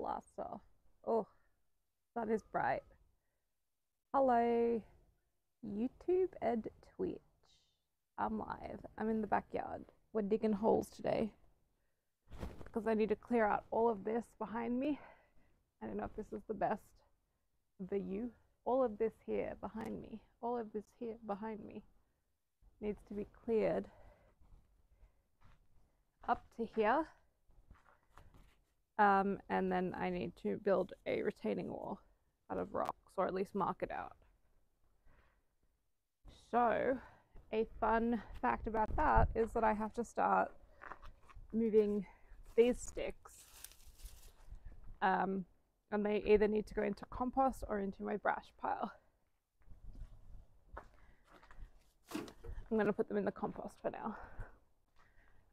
blast off. Oh, that is bright. Hello, YouTube and Twitch. I'm live. I'm in the backyard. We're digging holes today because I need to clear out all of this behind me. I don't know if this is the best view. All of this here behind me, all of this here behind me needs to be cleared up to here. And then I need to build a retaining wall out of rocks, or at least mark it out. So a fun fact about that is that I have to start moving these sticks, and they either need to go into compost or into my brash pile. I'm going to put them in the compost for now.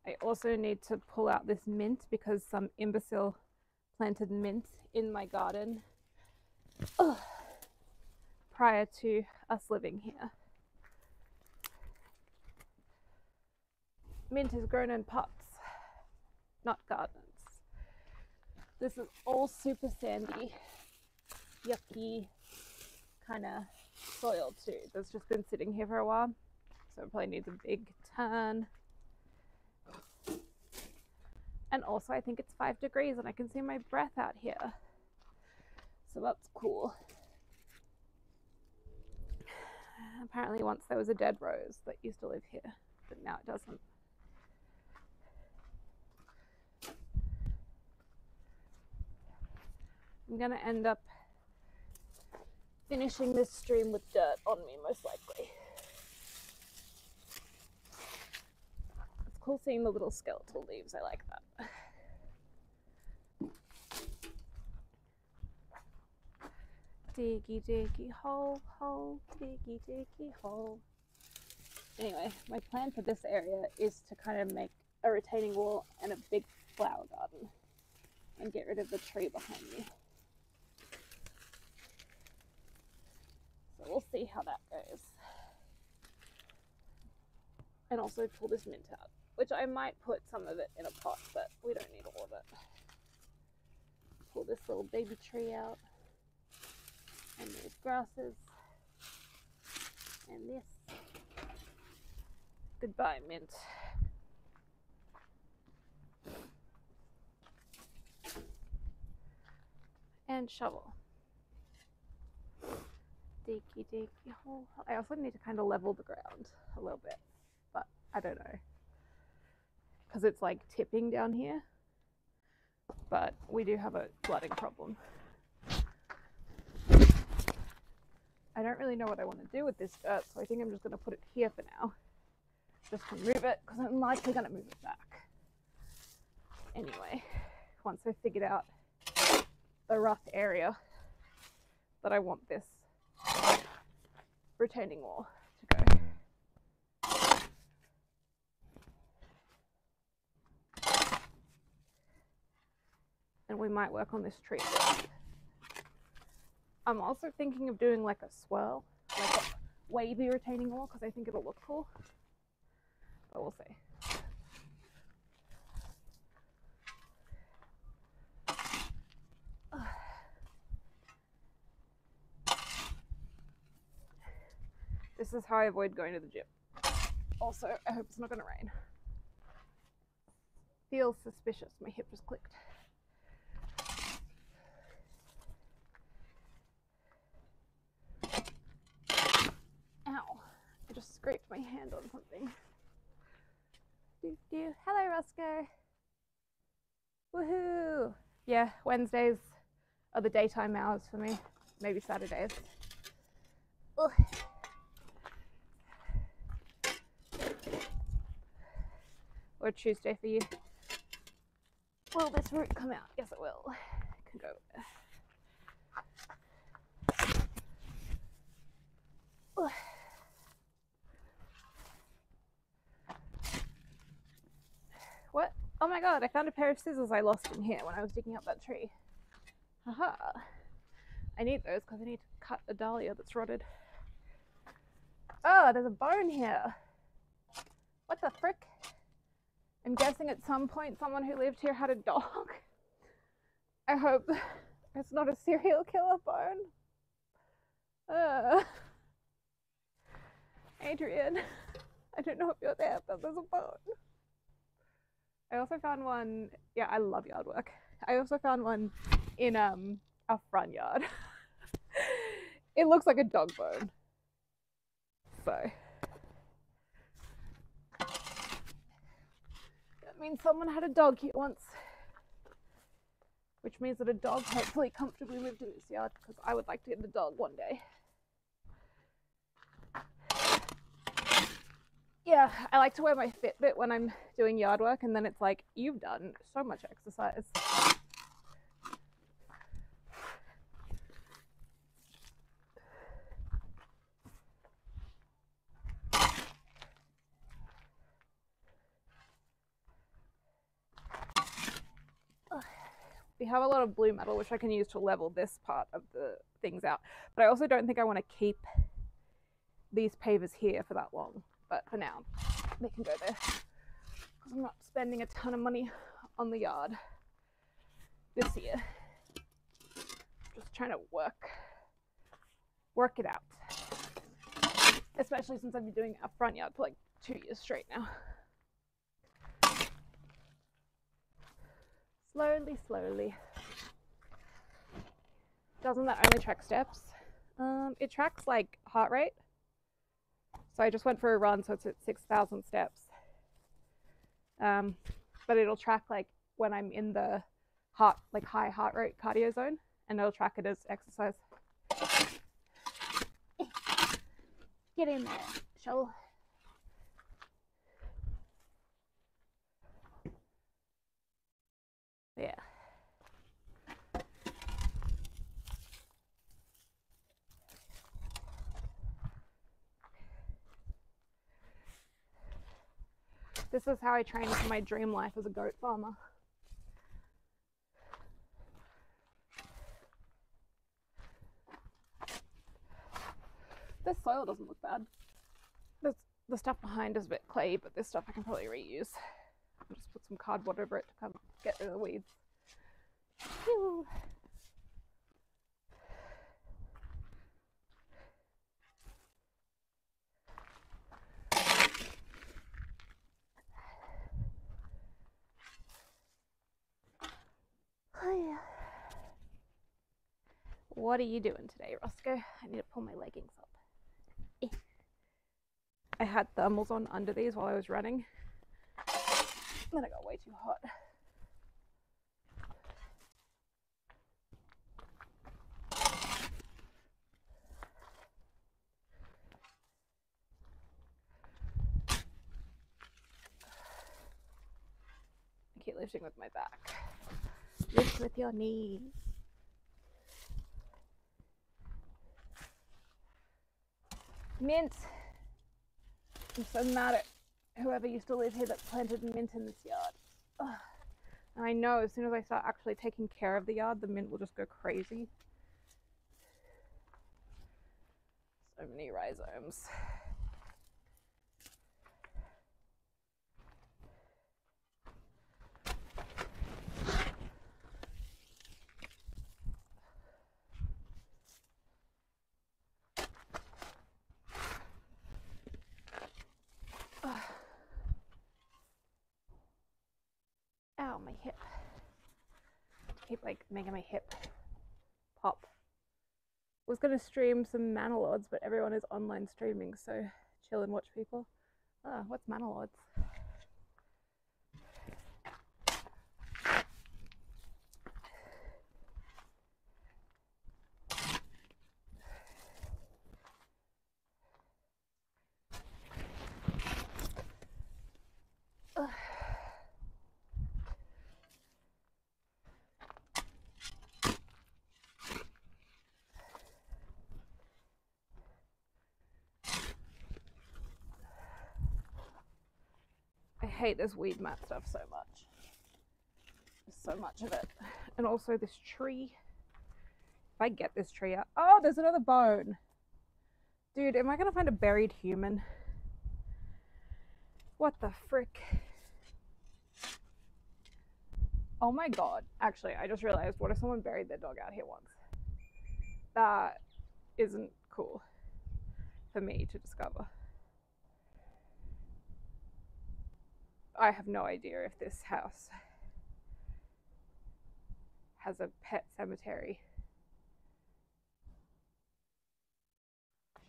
I also need to pull out this mint because some imbecile planted mint in my garden prior to us living here. Mint is grown in pots, not gardens. This is all super sandy, yucky kind of soil too. That's just been sitting here for a while, so it probably needs a big turn. And also I think it's 5 degrees and I can see my breath out here. So that's cool. Apparently once there was a dead rose that used to live here, but now it doesn't. I'm gonna end up finishing this stream with dirt on me, most likely. It's cool seeing the little skeletal leaves, I like that. Diggy diggy hole, hole, diggy diggy hole. Anyway, my plan for this area is to kind of make a retaining wall and a big flower garden and get rid of the tree behind me. So we'll see how that goes. And also pull this mint out, which I might put some of it in a pot, but we don't need all of it. Pull this little baby tree out. And these grasses. And this. Goodbye, mint. And shovel. Diggy diggy hole. I also need to kind of level the ground a little bit, but I don't know. Because it's like tipping down here. But we do have a flooding problem. I don't really know what I want to do with this dirt, so I think I'm just going to put it here for now. Just to move it, because I'm likely going to move it back. Anyway, once I've figured out the rough area that I want this retaining wall to go. And we might work on this tree first. I'm also thinking of doing like a swirl, like a wavy retaining wall, because I think it'll look cool. But we'll see. This is how I avoid going to the gym. Also, I hope it's not going to rain. Feels suspicious. My hip just clicked. Ow. I just scraped my hand on something. Hello, Roscoe. Woohoo! Yeah, Wednesdays are the daytime hours for me. Maybe Saturdays. Ugh. Or Tuesday for you. Will this root come out? Yes, it will. It can go there. Ugh. What? Oh my god, I found a pair of scissors I lost in here when I was digging up that tree. Haha. I need those because I need to cut a dahlia that's rotted. Oh, there's a bone here. What the frick? I'm guessing at some point someone who lived here had a dog. I hope it's not a serial killer bone. Adrian, I don't know if you're there, but there's a bone. I also found one. Yeah, I love yard work. I also found one in our front yard. It looks like a dog bone. So that means someone had a dog here once. Which means that a dog hopefully comfortably lived in this yard, because I would like to get a dog one day. Yeah, I like to wear my Fitbit when I'm doing yard work, and then it's like, you've done so much exercise. We have a lot of blue metal, which I can use to level this part of the things out. But I also don't think I want to keep these pavers here for that long. But for now, they can go there. Because I'm not spending a ton of money on the yard this year. Just trying to work it out. Especially since I've been doing a front yard for like 2 years straight now. Slowly, slowly. Doesn't that only track steps? It tracks like heart rate. So I just went for a run, so it's at 6,000 steps. But it'll track like when I'm in the high heart rate cardio zone, and it'll track it as exercise. Get in there, shovel. Yeah. This is how I train for my dream life as a goat farmer. This soil doesn't look bad. The stuff behind is a bit clay, but this stuff I can probably reuse. I'll just put some cardboard over it to kind of get rid of the weeds. Whew. What are you doing today, Roscoe? I need to pull my leggings up. I had thermals on under these while I was running. Then it got way too hot. I keep lifting with my back. Lift with your knees. Mint. I'm so mad at whoever used to live here that planted mint in this yard. Ugh. And I know as soon as I start actually taking care of the yard, the mint will just go crazy. So many rhizomes. Ow, my hip. I keep like making my hip pop. I was gonna stream some Manalords, but everyone is online streaming, so chill and watch people. What's Manalords? I hate this weed mat stuff so much. There's so much of it. And also this tree. If I get this tree out. Oh, there's another bone. Dude, am I gonna find a buried human? What the frick? Oh my god. Actually, I just realized, what if someone buried their dog out here once? That isn't cool for me to discover. I have no idea if this house has a pet cemetery.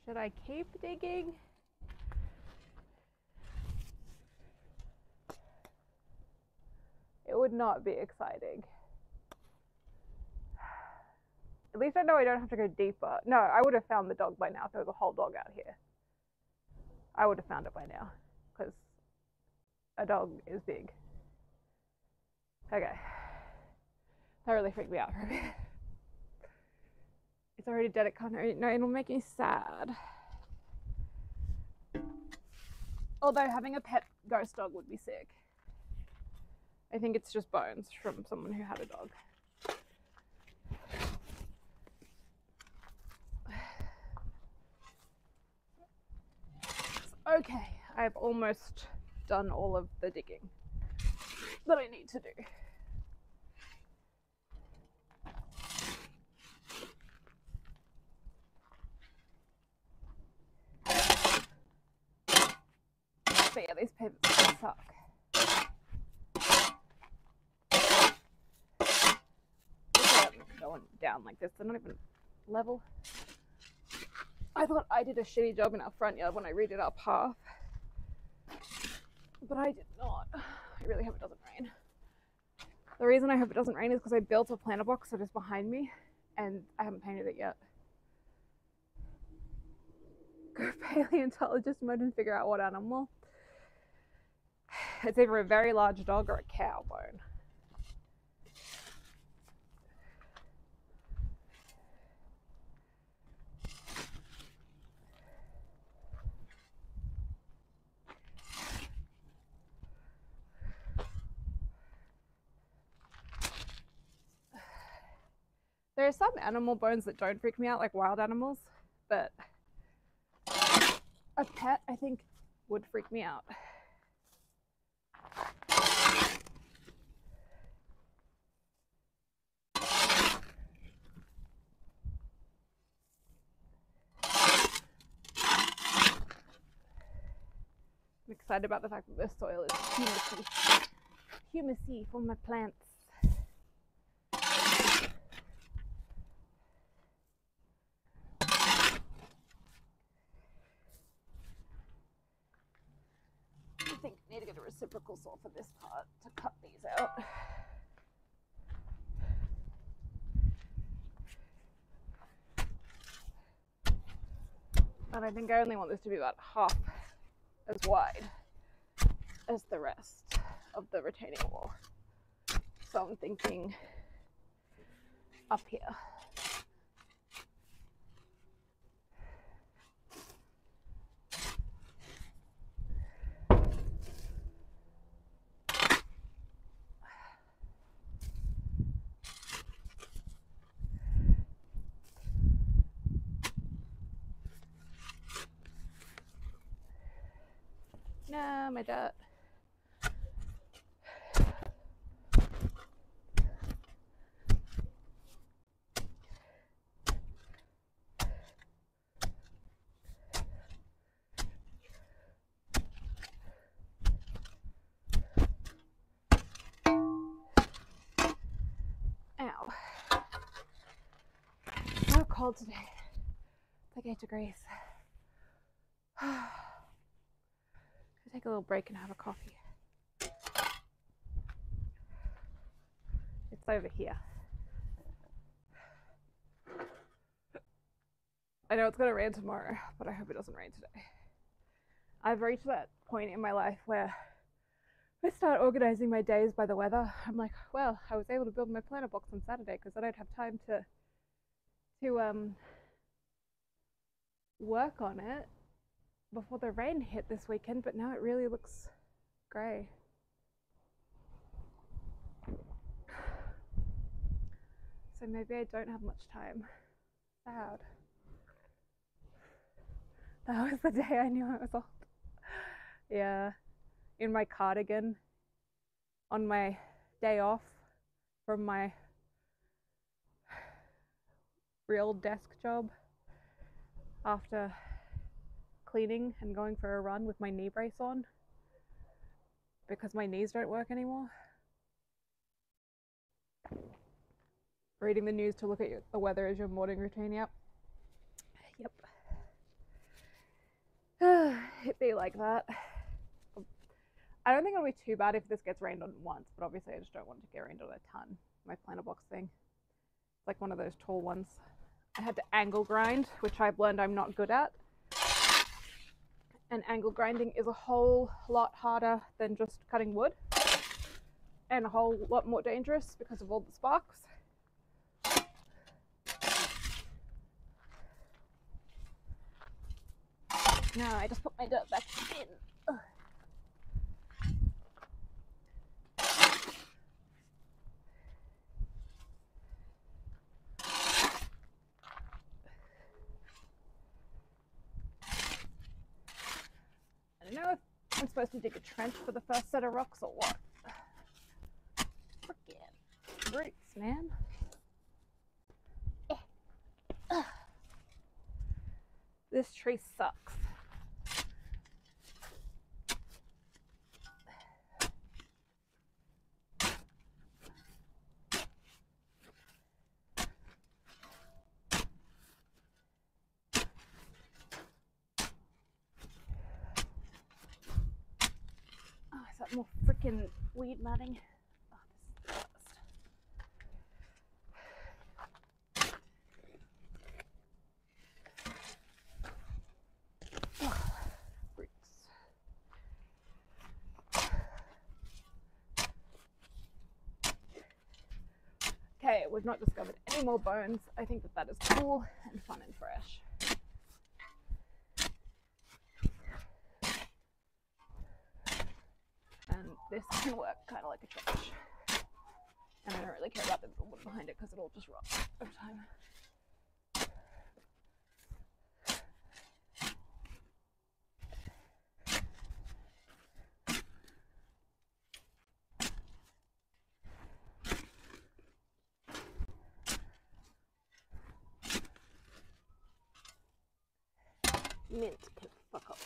Should I keep digging? It would not be exciting. At least I know I don't have to go deeper. No, I would have found the dog by now if there was a whole dog out here. I would have found it by now, because a dog is big. Okay. That really freaked me out for a bit. It's already dead, it can't hurt. No, it'll make me sad. Although having a pet ghost dog would be sick. I think it's just bones from someone who had a dog. Okay, I've almost done all of the digging that I need to do. But yeah, these pivots suck. Going down like this, they're not even level. I thought I did a shitty job in our front yard when I redid our path, but I did not. I really hope it doesn't rain. The reason I hope it doesn't rain is because I built a planter box that is behind me and I haven't painted it yet. Go paleontologist mode and figure out what animal. It's either a very large dog or a cow bone. There are some animal bones that don't freak me out, like wild animals, but a pet, I think, would freak me out. I'm excited about the fact that this soil is humusy for my plants. I think I need to get a reciprocal saw for this part to cut these out. And I think I only want this to be about half as wide as the rest of the retaining wall. So I'm thinking up here. No, my dirt. Ow. So cold today. It's like 8 degrees. Take a little break and have a coffee. It's over here. I know it's going to rain tomorrow, but I hope it doesn't rain today. I've reached that point in my life where I start organizing my days by the weather. I'm like, well, I was able to build my planter box on Saturday because I don't have time to work on it before the rain hit this weekend, but now it really looks grey. So maybe I don't have much time. Sad. That was the day I knew I was old. Yeah, in my cardigan on my day off, from my real desk job after cleaning and going for a run with my knee brace on because my knees don't work anymore. Reading the news to look at the weather as your morning routine. Yep. It'd be like that. I don't think it'll be too bad if this gets rained on once, but obviously I just don't want to get rained on a ton. My planter box thing. It's like one of those tall ones. I had to angle grind, which I've learned I'm not good at. And angle grinding is a whole lot harder than just cutting wood. And a whole lot more dangerous because of all the sparks. No, I just put my dirt back in. Ugh. I don't know if I'm supposed to dig a trench for the first set of rocks or what. Frickin' roots, man. This tree sucks. Oh, is that more freaking weed matting? Oh, this is the worst. Oh, roots. Okay, we've not discovered any more bones. I think that is cool and fun and fresh. And this can work kind of like a trench. And I don't really care about the wood behind it because it'll just rot over time. Mint can fuck up.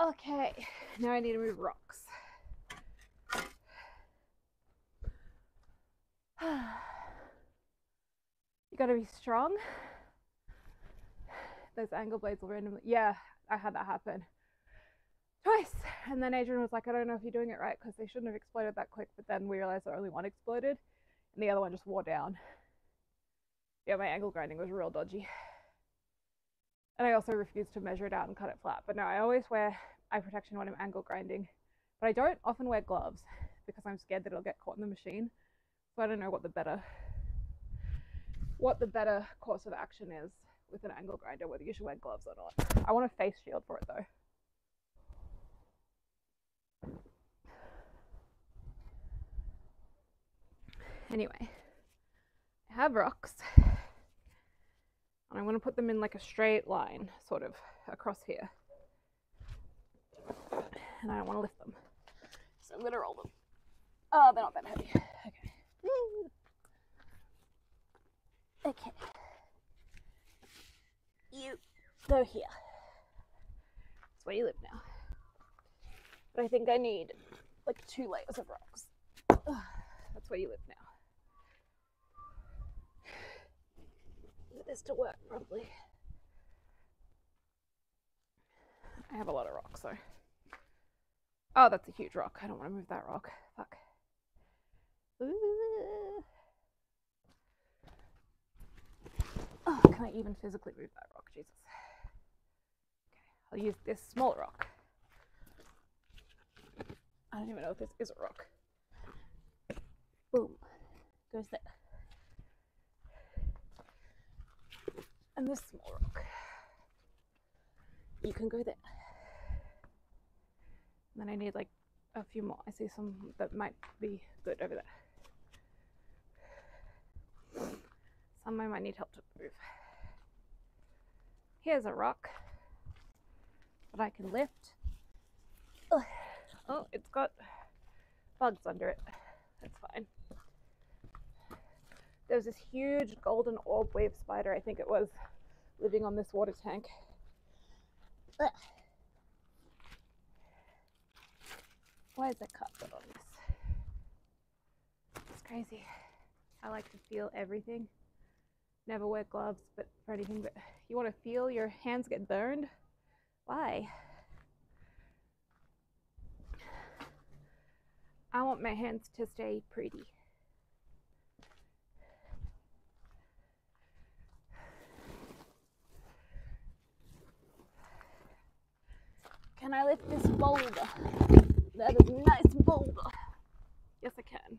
Okay, now I need to move rocks. You gotta be strong. Those angle blades will randomly. Yeah, I had that happen twice. And then Adrian was like, I don't know if you're doing it right because they shouldn't have exploded that quick. But then we realized that only one exploded and the other one just wore down. Yeah, my angle grinding was real dodgy. And I also refused to measure it out and cut it flat. But no, I always wear eye protection when I'm angle grinding. But I don't often wear gloves because I'm scared that it'll get caught in the machine. So I don't know what the better course of action is with an angle grinder, whether you should wear gloves or not. I want a face shield for it though. Anyway, I have rocks. And I'm going to put them in like a straight line, sort of, across here. And I don't want to lift them. So I'm going to roll them. Oh, they're not that heavy. Okay. Okay. You go here. That's where you live now. But I think I need like 2 layers of rocks. That's where you live now. For this to work properly. I have a lot of rocks, so. Oh, that's a huge rock. I don't want to move that rock. Fuck. Ooh. Oh, can I even physically move that rock? Jesus. Okay, I'll use this small rock. I don't even know if this is a rock. Boom. Goes there. And this small rock. You can go there. And then I need like a few more. I see some that might be good over there. Some I might need help to move. Here's a rock that I can lift. Ugh. Oh, it's got bugs under it. That's fine. There's this huge golden orb wave spider, I think it was, living on this water tank. Ugh. Why is there carpet on this? It's crazy. I like to feel everything. Never wear gloves, but for anything. But you want to feel your hands get burned? Why? I want my hands to stay pretty. Can I lift this boulder? That is a nice boulder. Yes, I can.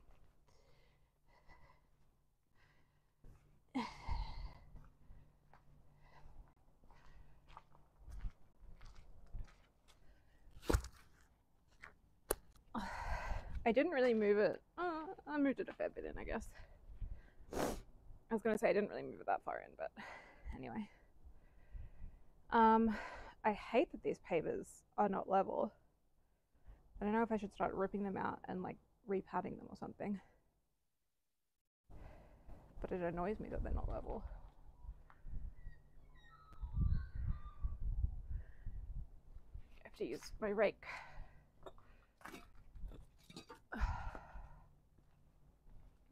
I didn't really move it. I moved it a fair bit in, I guess. I was going to say I didn't really move it that far in, but anyway. I hate that these pavers are not level. I don't know if I should start ripping them out and like repadding them or something. But it annoys me that they're not level. I have to use my rake.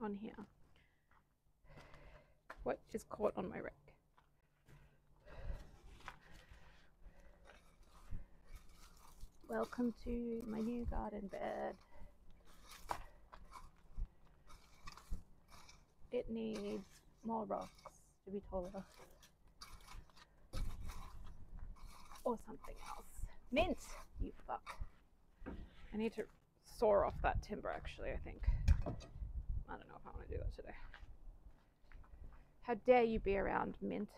On here. What is caught on my rake? Welcome to my new garden bed. It needs more rocks to be taller. Or something else. Mint! You fuck. I need to saw off that timber actually, I think. I don't know if I want to do that today. How dare you be around, Mint?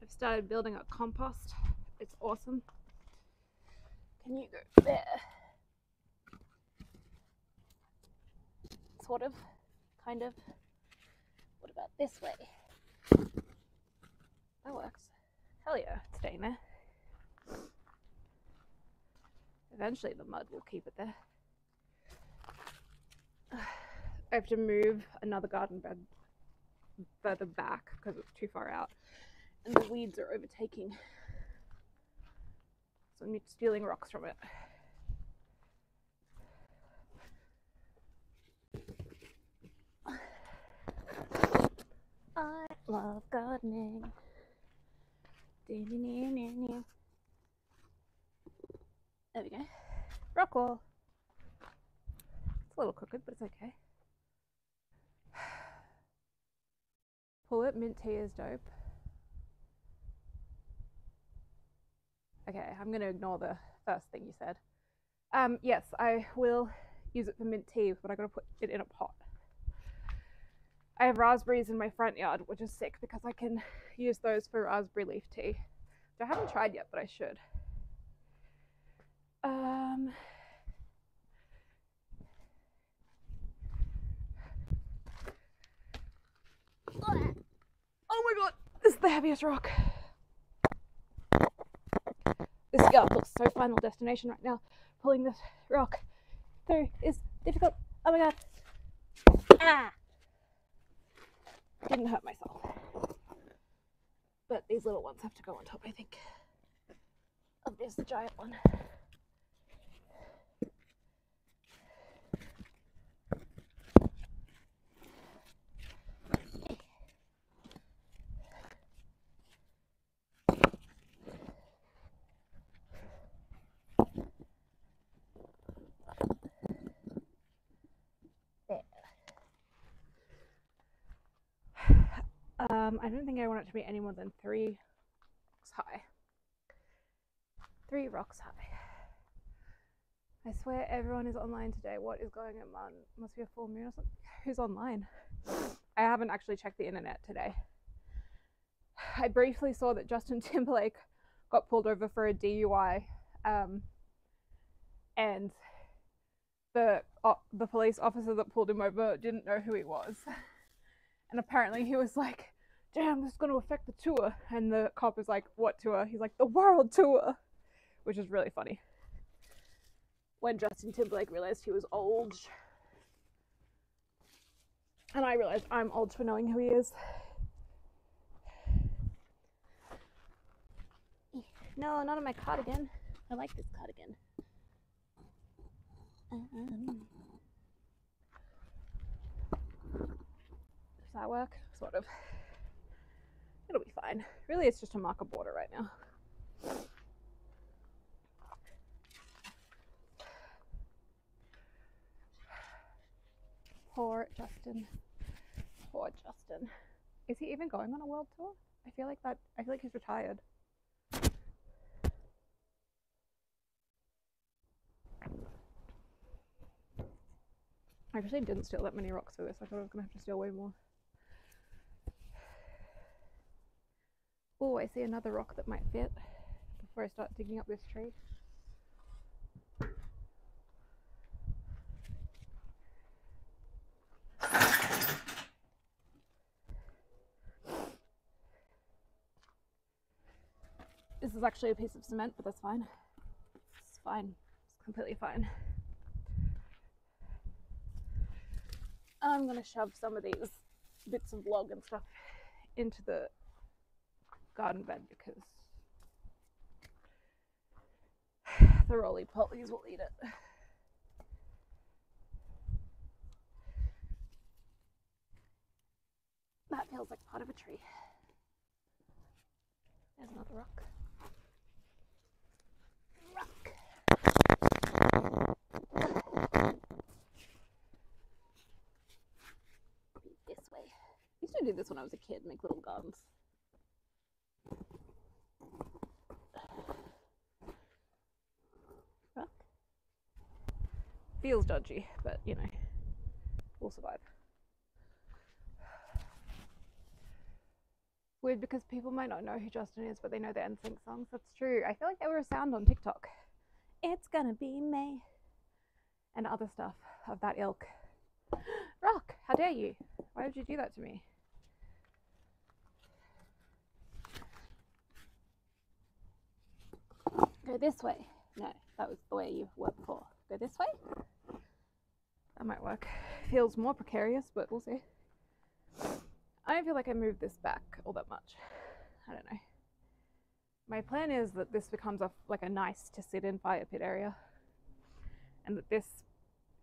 I've started building a compost. It's awesome. Can you go there? Sort of. Kind of. What about this way? That works. Hell yeah, it's staying there. Eventually the mud will keep it there. I have to move another garden bed further back because it's too far out and the weeds are overtaking. So I'm stealing rocks from it. I love gardening. There we go. Rock wall. It's a little crooked, but it's okay. Pull it. Mint tea is dope. Okay, I'm going to ignore the first thing you said. Yes, I will use it for mint tea, but I got to put it in a pot. I have raspberries in my front yard, which is sick because I can use those for raspberry leaf tea, which I haven't tried yet, but I should. Oh my god, this is the heaviest rock. This girl looks so Final Destination right now. Pulling this rock through is difficult. Oh my god. Ah! Didn't hurt myself. But these little ones have to go on top, I think. Oh, there's the giant one. I don't think I want it to be any more than 3 rocks high. 3 rocks high. I swear everyone is online today. What is going on? Must be a full moon or something. Who's online? I haven't actually checked the internet today. I briefly saw that Justin Timberlake got pulled over for a DUI And the police officer that pulled him over didn't know who he was, and apparently he was like, "Damn, this is going to affect the tour." And the cop is like, "What tour?" He's like, "The world tour," which is really funny. When Justin Timberlake realized he was old, and I realized I'm old for knowing who he is. No, not in my cardigan. I like this cardigan. Does that work? Sort of. It'll be fine. Really, it's just a marker border right now. Poor Justin. Poor Justin. Is he even going on a world tour? I feel like he's retired. I actually didn't steal that many rocks for this. I thought I was going to have to steal way more. Oh, I see another rock that might fit before I start digging up this tree. This is actually a piece of cement, but that's fine. It's fine. It's completely fine. I'm going to shove some of these bits of log and stuff into the garden bed because the roly-polies will eat it. That feels like part of a tree. There's another rock. This way. I used to do this when I was a kid, make little gardens. Rock. Feels dodgy, but you know, we'll survive. Weird because people might not know who Justin is, but they know the NSYNC songs. That's true. I feel like they were a sound on TikTok. It's gonna be May. And other stuff of that ilk. Rock, how dare you? Why would you do that to me? Go this way. No, that was the way you were before. Go this way? That might work. Feels more precarious, but we'll see. I don't feel like I moved this back all that much. I don't know. My plan is that this becomes like a nice to sit in fire pit area, and that this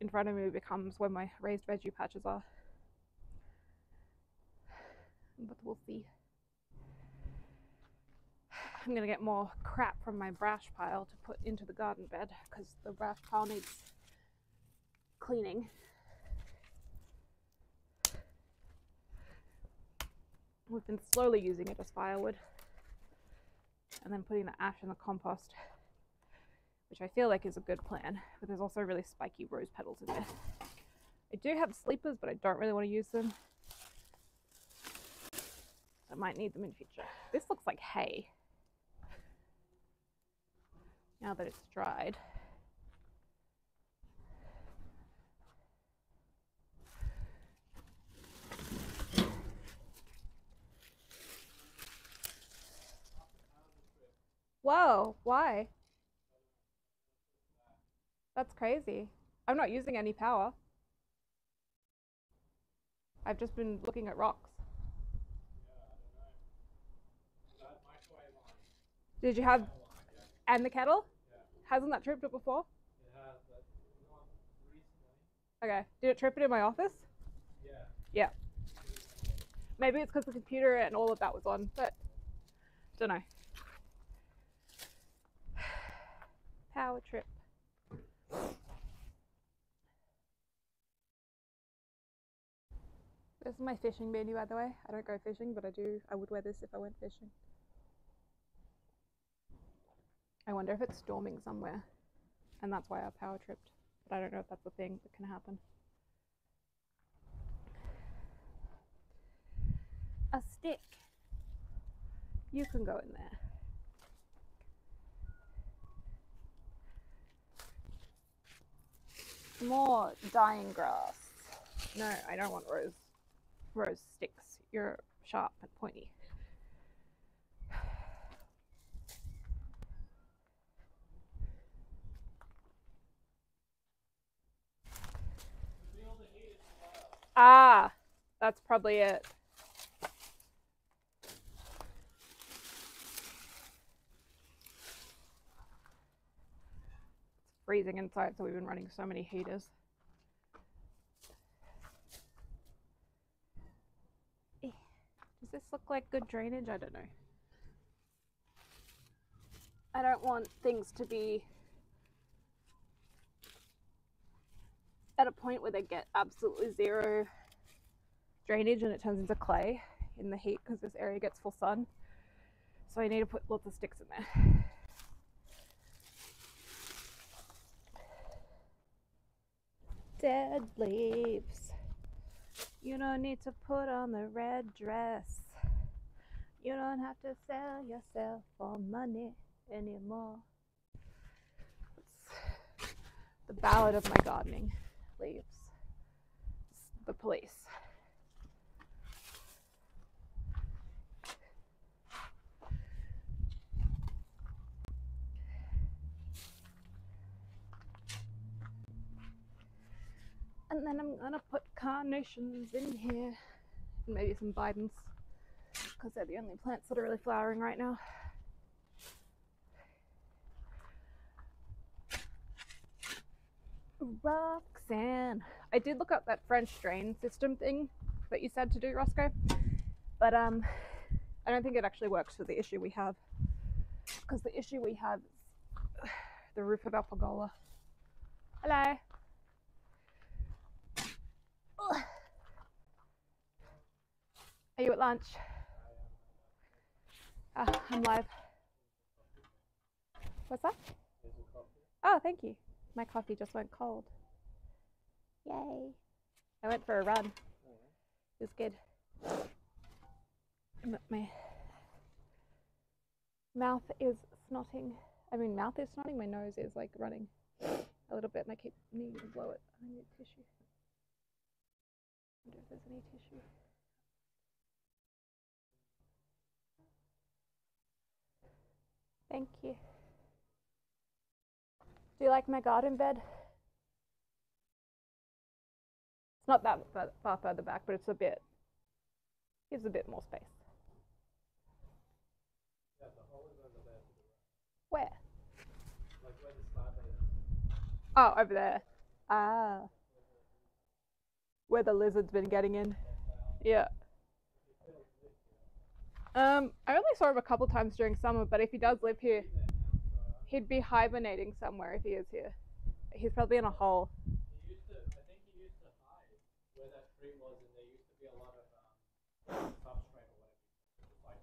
in front of me becomes where my raised veggie patches are. But we'll see. I'm gonna get more crap from my brash pile to put into the garden bed because the brash pile needs cleaning. We've been slowly using it as firewood and then putting the ash in the compost, which I feel like is a good plan, but there's also really spiky rose petals in there. I do have sleepers, but I don't really want to use them. I might need them in future. This looks like hay now that it's dried. Whoa, why? That's crazy. I'm not using any power. I've just been looking at rocks. Did you have, and the kettle? Hasn't that tripped it before? It has, but not recently. Okay. Did it trip it in my office? Yeah. Yeah. Maybe it's because the computer and all of that was on, but don't know. Power trip. This is my fishing beanie, by the way. I don't go fishing, but I would wear this if I went fishing. I wonder if it's storming somewhere, and that's why I power tripped. But I don't know if that's a thing that can happen. A stick. You can go in there. more dying grass. No, I don't want rose sticks. You're sharp and pointy. Ah, that's probably it. It's freezing inside, so we've been running so many heaters. Does this look like good drainage? I don't know. I don't want things to be at a point where they get absolutely zero drainage and it turns into clay in the heat because this area gets full sun. So I need to put lots of sticks in there. Dead leaves. You don't need to put on the red dress. You don't have to sell yourself for money anymore. It's the ballad of my gardening leaves. It's the Police. And then I'm gonna put carnations in here, and maybe some Bidens, because they're the only plants that are really flowering right now. Roxanne. I did look up that French drain system thing that you said to do, Roscoe, but I don't think it actually works for the issue we have, because the issue we have is the roof of our pergola. Hello. Are you at lunch? I'm live. What's that? Oh, thank you. My coffee just went cold. Yay. I went for a run. It was good. My mouth is snotting. I mean, mouth is snotting. My nose is like running a little bit and I keep needing to blow it. I need tissue. I wonder if there's any tissue. Thank you. Do you like my garden bed? It's not that far further back, but it's a bit, gives a bit more space. Yeah, the hole is over there. Where? Like where the slab is. Oh, over there. Ah. Where the lizard's been getting in. Yeah. I only saw him a couple times during summer, but if he does live here, he'd be hibernating somewhere if he is here. He's probably in a hole. I think he used to hide where that tree was, and there used to be a lot of substrate or whatever, like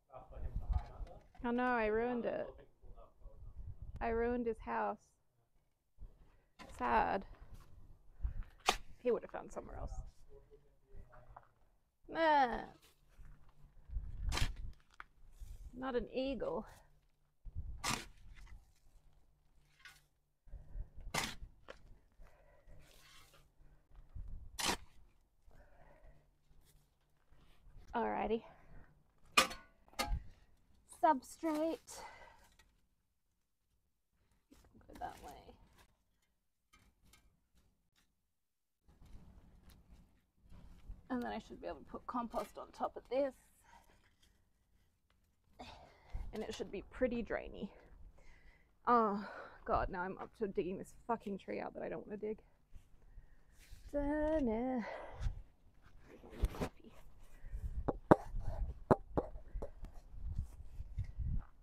stuff for him to hide under. Oh no, I ruined it. I ruined his house. Sad. He would have found somewhere else. Nah. Not an eagle. Alrighty. Substrate. Go that way. And then I should be able to put compost on top of this. And it should be pretty drainy. Oh god, now I'm up to digging this fucking tree out that I don't want to dig. Coffee.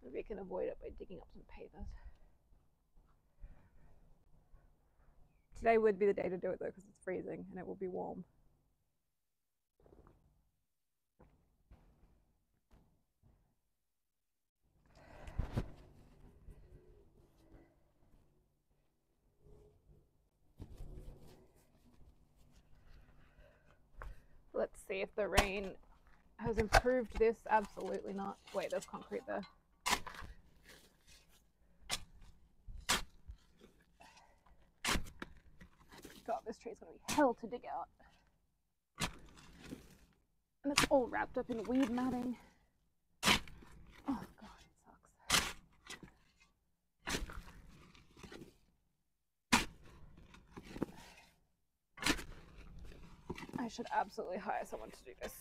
Maybe I can avoid it by digging up some pavers. Today would be the day to do it though, because it's freezing and it will be warm. Let's see if the rain has improved this. Absolutely not. Wait, there's concrete there. god, this tree's gonna be hell to dig out. And it's all wrapped up in weed matting. Oh god, it sucks. I should absolutely hire someone to do this.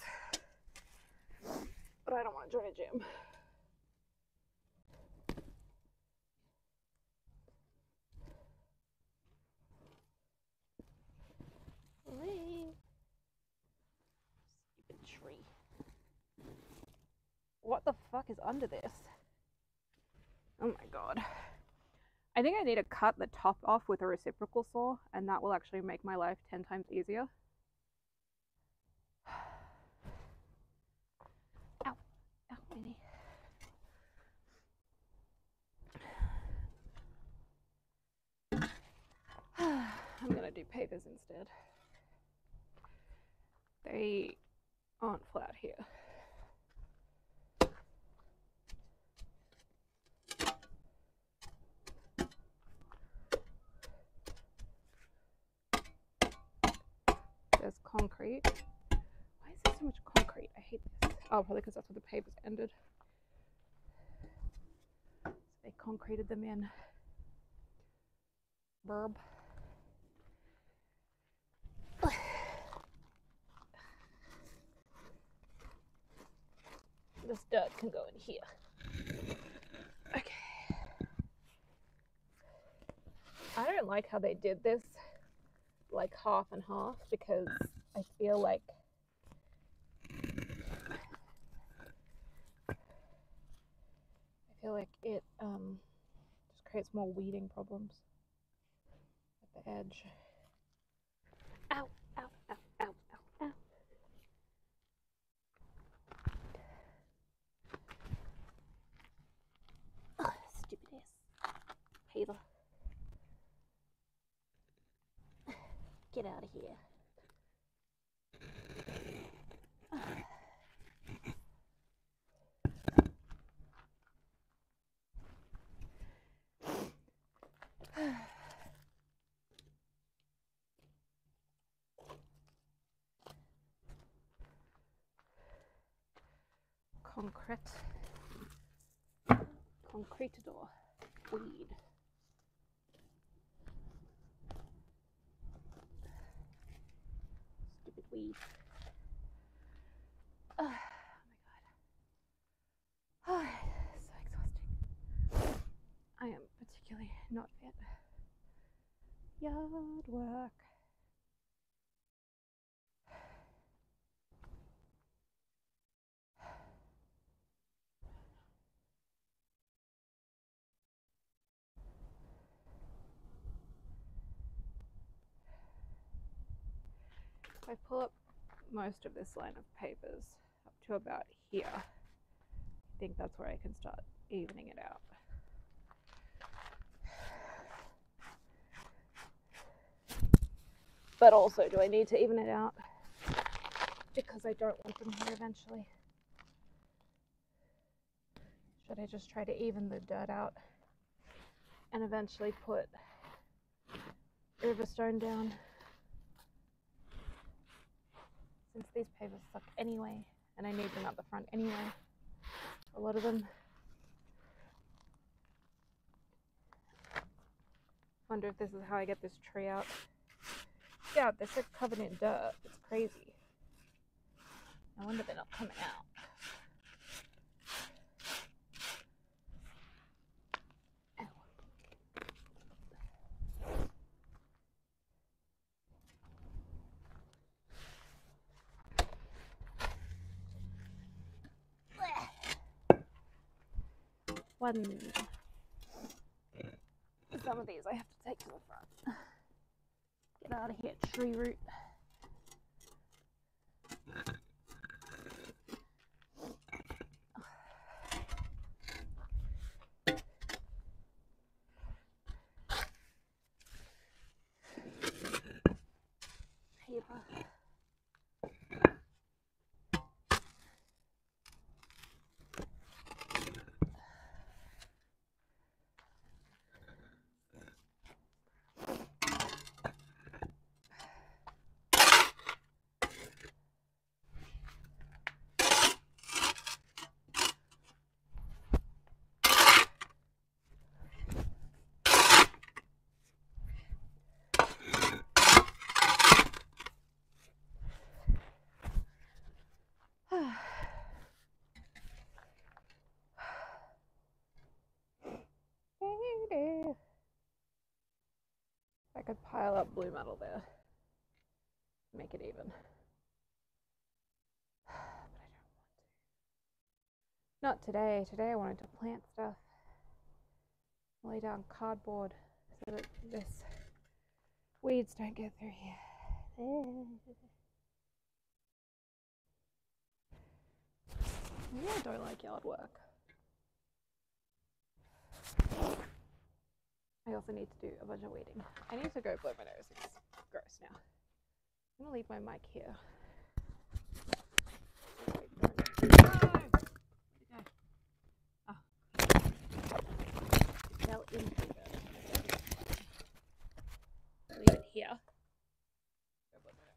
But I don't want to join a gym. Stupid tree. What the fuck is under this? Oh my god. I think I need to cut the top off with a reciprocal saw, and that will actually make my life 10 times easier. Ow. Ow, Minnie. I'm gonna do papers instead. They aren't flat here. There's concrete. Why is there so much concrete? I hate this. Oh, probably because that's where the papers ended. So they concreted them in. Burb. This dirt can go in here. Okay. I don't like how they did this, like half and half, because I feel like it just creates more weeding problems at the edge. Ow, ow, ow, ow, ow, ow. Ugh, stupid ass paver. Get out of here. Concretador. Weed. Stupid weed. Oh my god. Oh, so exhausting. I am particularly not fit. Yard work. If I pull up most of this line of papers up to about here, I think that's where I can start evening it out. But also, do I need to even it out? Because I don't want them here eventually. Should I just try to even the dirt out and eventually put Riverstone down? Since these pavers suck anyway, and I need them at the front anyway. A lot of them. Wonder if this is how I get this tree out. Yeah, they're so covered in dirt. It's crazy. No wonder they're not coming out. Some of these I have to take to the front. Get out of here, tree root. Paper. could pile up blue metal there. Make it even. But I don't want to. Not today. Today I wanted to plant stuff. Lay down cardboard so that this weeds don't get through here. Maybe I don't like yard work. I also need to do a bunch of weeding. I need to go blow my nose. It's gross now. I'm gonna leave my mic here. Fell into it. Leave it here. Go blow my nose.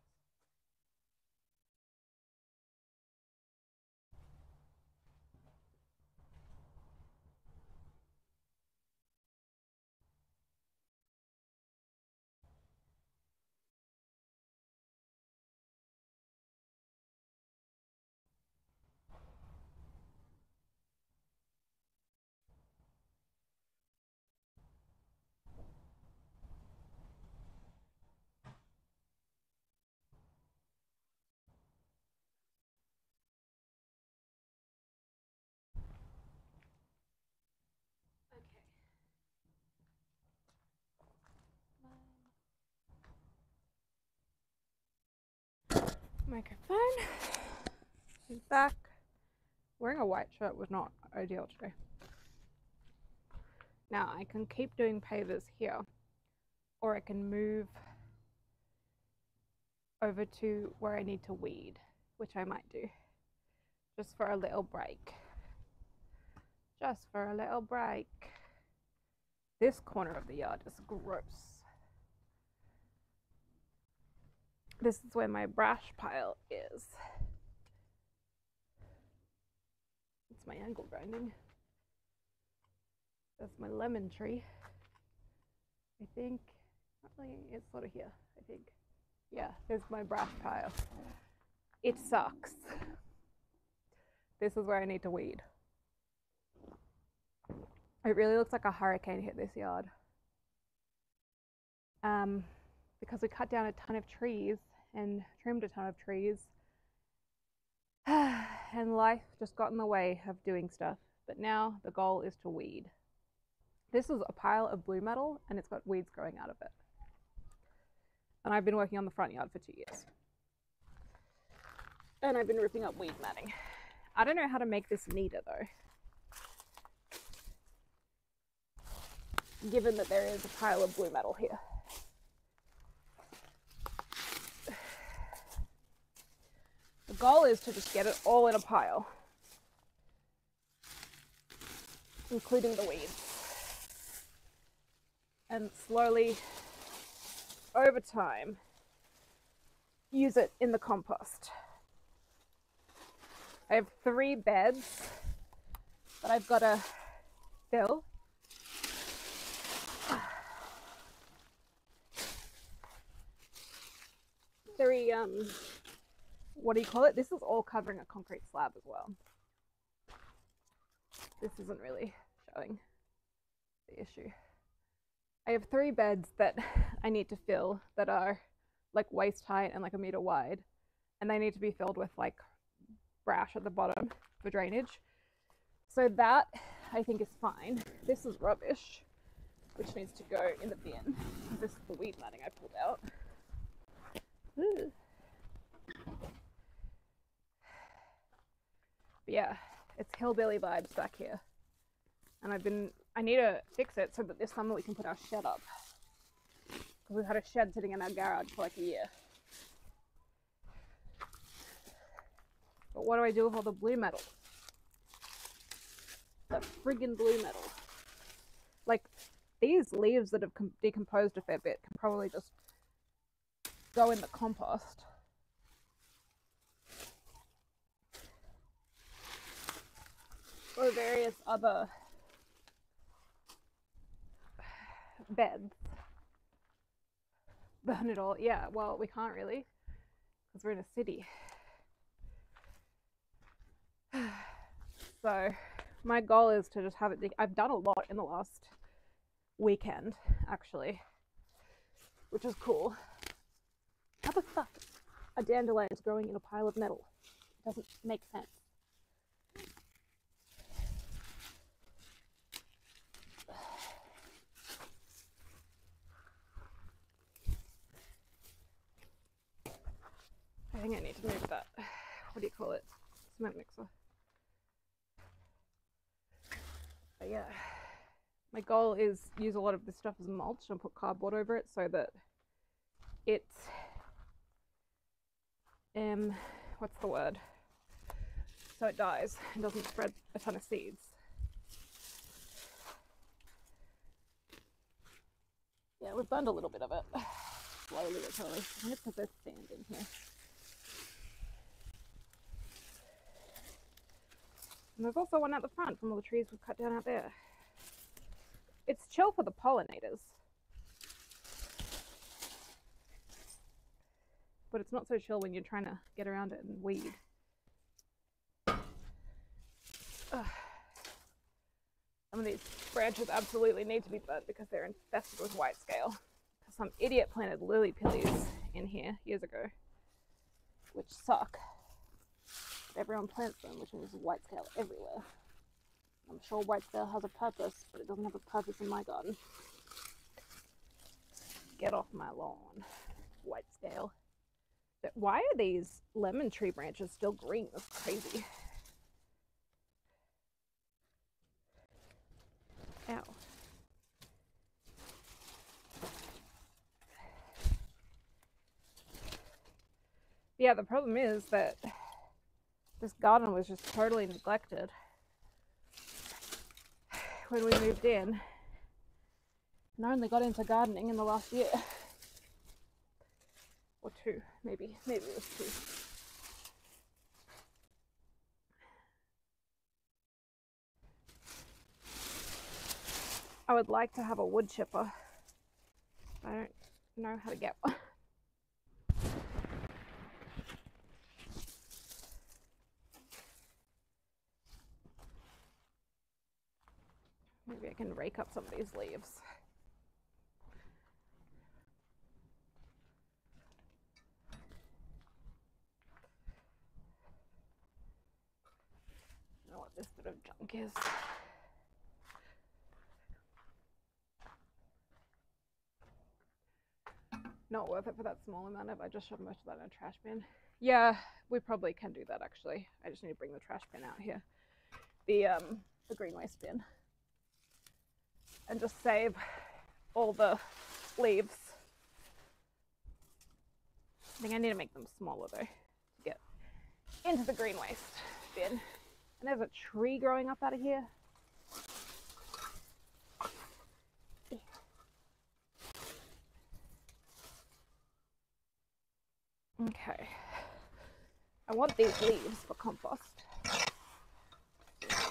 Microphone is back. Wearing a white shirt was not ideal today. Now I can keep doing pavers here, or I can move over to where I need to weed, which I might do just for a little break. Just for a little break. This corner of the yard is gross. This is where my brash pile is. It's my angle grinding. That's my lemon tree. I think, probably it's sort of here, I think. Yeah, there's my brash pile. It sucks. This is where I need to weed. It really looks like a hurricane hit this yard. Because we cut down a ton of trees and trimmed a ton of trees. And life just got in the way of doing stuff. But now the goal is to weed. This is a pile of blue metal and it's got weeds growing out of it. And I've been working on the front yard for 2 years. And I've been ripping up weed matting. I don't know how to make this neater though. Given that there is a pile of blue metal here. The goal is to just get it all in a pile, including the weeds. And slowly, over time, use it in the compost. I have 3 beds that I've got to fill. Three, what do you call it? This is all covering a concrete slab as well. This isn't really showing the issue. I have 3 beds that I need to fill that are like waist height and like 1 meter wide. And they need to be filled with like brash at the bottom for drainage. So that I think is fine. This is rubbish, which needs to go in the bin. This is the weed matting I pulled out. Ooh. But yeah, it's hillbilly vibes back here. And I need to fix it so that this summer we can put our shed up. Because we've had a shed sitting in our garage for like a year. But what do I do with all the blue metal? The friggin' blue metal. Like, these leaves that have decomposed a fair bit can probably just go in the compost. Or various other beds. Burn it all. Yeah, well, we can't really, because we're in a city. So my goal is to just have it. I've done a lot in the last weekend, actually. which is cool. How the fuck are dandelions growing in a pile of metal? It doesn't make sense. I think I need to move that, what do you call it? Cement mixer. But yeah, my goal is use a lot of this stuff as mulch and put cardboard over it so that it, what's the word? So it dies and doesn't spread a ton of seeds. Yeah, we've burned a little bit of it. Slowly but surely. I think it's because there's sand in here. And there's also one out the front from all the trees we've cut down out there. It's chill for the pollinators. But it's not so chill when you're trying to get around it and weed. Ugh. Some of these branches absolutely need to be burnt because they're infested with white scale. Some idiot planted lily pillies in here years ago, which suck. But everyone plants them, which means white scale everywhere. I'm sure white scale has a purpose, but it doesn't have a purpose in my garden. Get off my lawn, white scale. But why are these lemon tree branches still green? That's crazy. Ow. Yeah, the problem is that this garden was just totally neglected when we moved in. And I only got into gardening in the last year. Or two, maybe. Maybe it was 2. I would like to have a wood chipper. I don't know how to get one. Maybe I can rake up some of these leaves. I don't know what this bit of junk is. Not worth it for that small amount if I just shove most of that in a trash bin. Yeah, we probably can do that actually. I just need to bring the trash bin out here. The green waste bin. And just save all the leaves. I think I need to make them smaller though to get into the green waste bin. And there's a tree growing up out of here. Okay. I want these leaves for compost.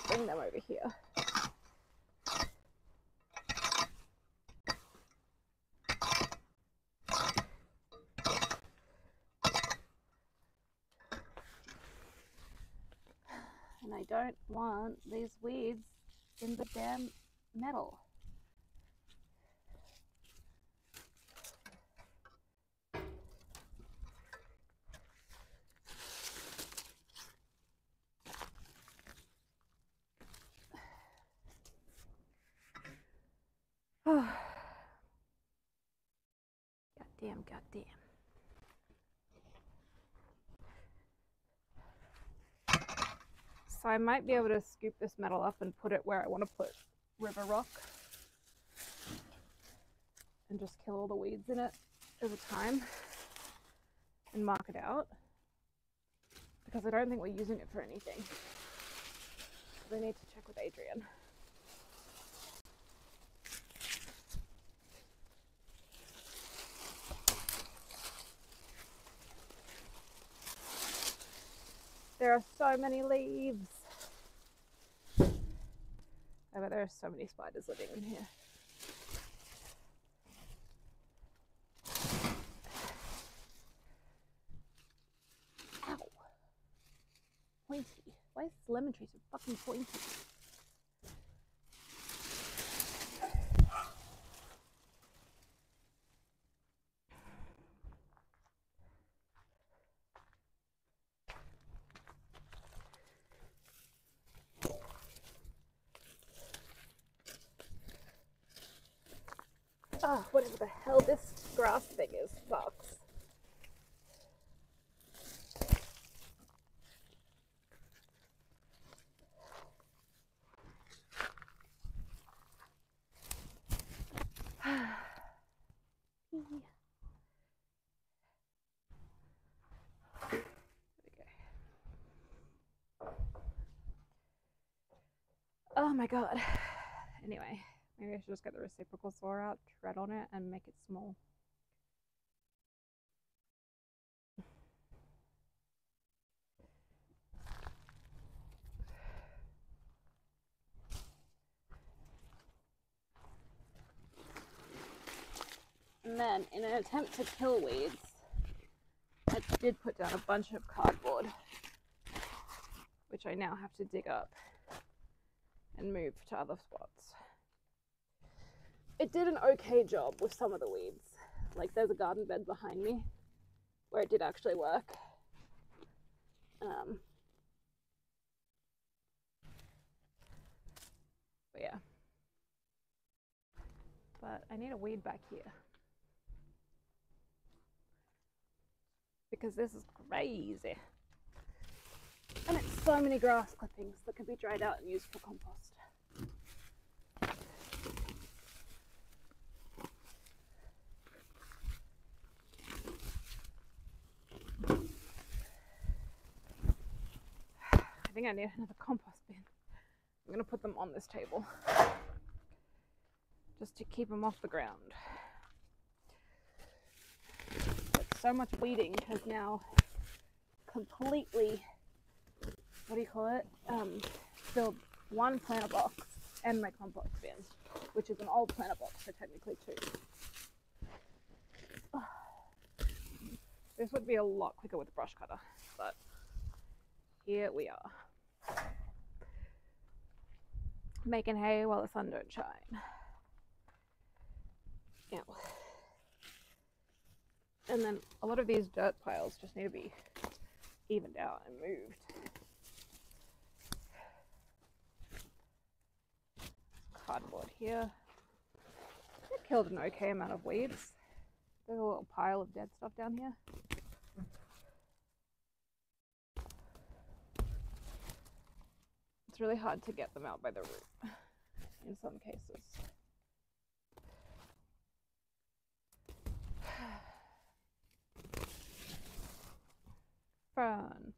Bring them over here. And I don't want these weeds in the damn metal. Goddamn. So I might be able to scoop this metal up and put it where I want to put river rock and just kill all the weeds in it over time and mark it out, because I don't think we're using it for anything. So I need to check with Adrian. There are so many leaves. I bet there are so many spiders living in here. Ow. Pointy. Why is this lemon tree so fucking pointy? Oh, whatever the hell this grass thing is sucks. Oh my god. Anyway, maybe I should just get the reciprocal saw out, tread on it, and make it small. And then, in an attempt to kill weeds, I did put down a bunch of cardboard, which I now have to dig up and move to other spots. It did an okay job with some of the weeds. Like, there's a garden bed behind me where it did actually work. But yeah. But I need a weed back here, because this is crazy. And it's so many grass clippings that could be dried out and used for compost. I think I need another compost bin. I'm going to put them on this table just to keep them off the ground. But so much weeding has now completely, what do you call it, filled one planter box and my compost bin, which is an old planter box, so technically two. This would be a lot quicker with a brush cutter, but here we are. Making hay while the sun don't shine. Yeah. And then a lot of these dirt piles just need to be evened out and moved. Cardboard here. I killed an okay amount of weeds. There's a little pile of dead stuff down here. It's really hard to get them out by the root in some cases. Fern.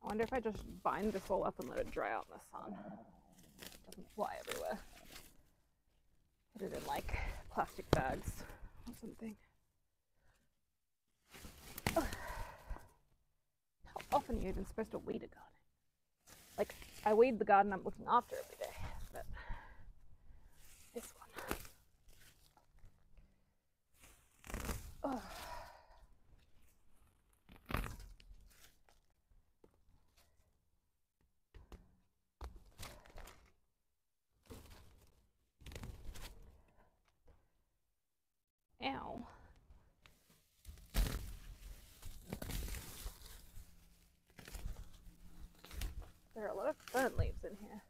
I wonder if I just bind this all up and let it dry out in the sun. It doesn't fly everywhere. Put it in like plastic bags or something. Ugh. How often are you even supposed to weed a garden? Like, I weed the garden I'm looking after every day, but this one. Ugh. Ow. There are a lot of fern leaves in here.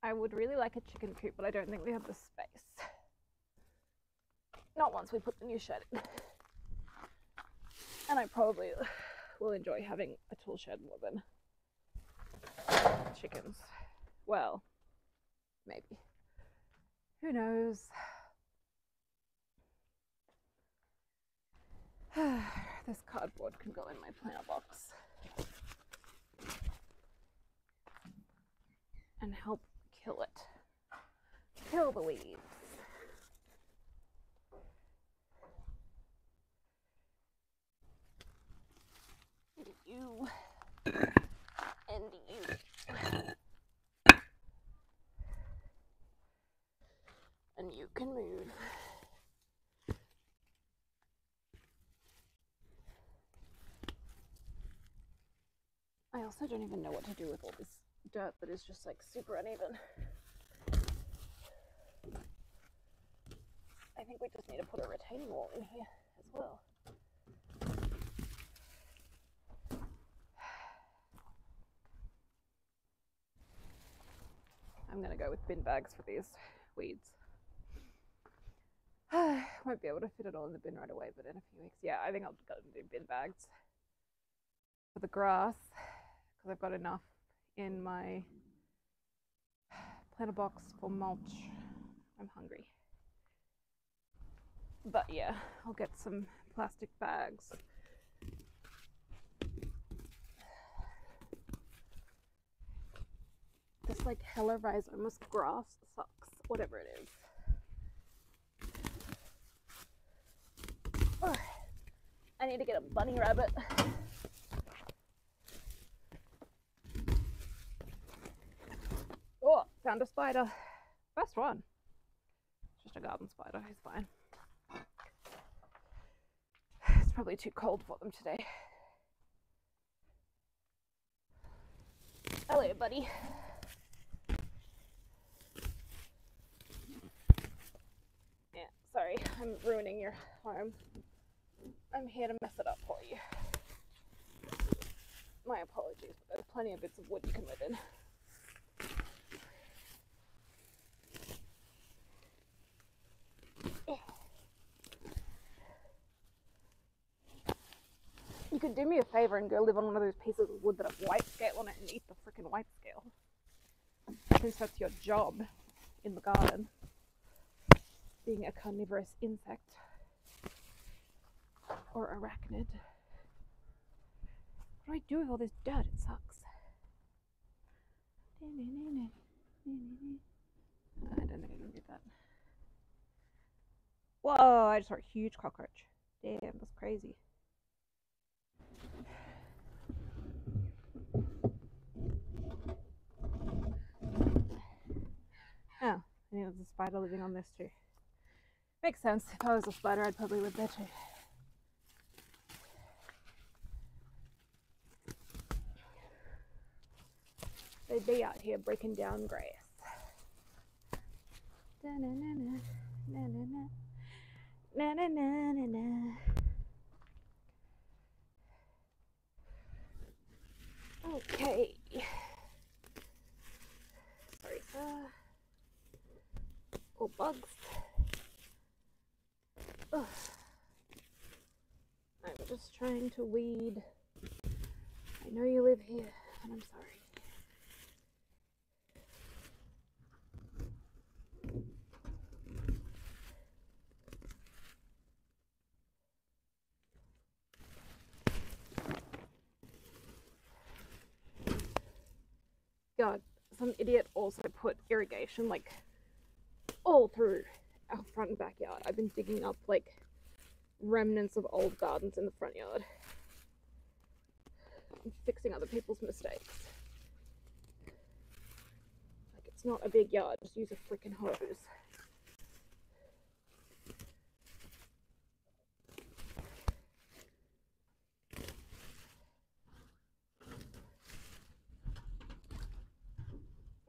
I would really like a chicken coop, but I don't think we have the space. Not once we put the new shed in. And I probably will enjoy having a tool shed more than chickens. Well, maybe. Who knows? This cardboard can go in my planter box and help kill it. Kill the weeds. And you. And you. And you can move. I also don't even know what to do with all this dirt that is just like super uneven. I think we just need to put a retaining wall in here as well. I'm gonna go with bin bags for these weeds. Won't be able to fit it all in the bin right away, but in a few weeks, yeah, I think I'll go and do bin bags for the grass because I've got enough in my planter box for mulch. I'm hungry. But yeah, I'll get some plastic bags. This like hella rhizomus grass sucks, whatever it is. Oh, I need to get a bunny rabbit. Oh, found a spider. First one. It's just a garden spider, he's fine. It's probably too cold for them today. Hello, buddy. Yeah, sorry, I'm ruining your home. I'm here to mess it up for you. My apologies, but there's plenty of bits of wood you can live in. You could do me a favor and go live on one of those pieces of wood that have white scale on it and eat the freaking white scale. Since that's your job in the garden. Being a carnivorous insect. Or arachnid. What do I do with all this dirt? It sucks. I don't think I can do that. Whoa, I just saw a huge cockroach. Damn, that's crazy. Oh, and there's a spider living on this too. Makes sense. If I was a spider, I'd probably live there too. They'd be out here breaking down grass. Da-na-na-na, na-na-na, na-na-na-na-na. Okay. Sorry, sir. Oh, bugs. Ugh. I'm just trying to weed. I know you live here, and I'm sorry. God, some idiot also put irrigation like all through our front and backyard. I've been digging up like remnants of old gardens in the front yard. I'm fixing other people's mistakes. Like, it's not a big yard, just use a freaking hose.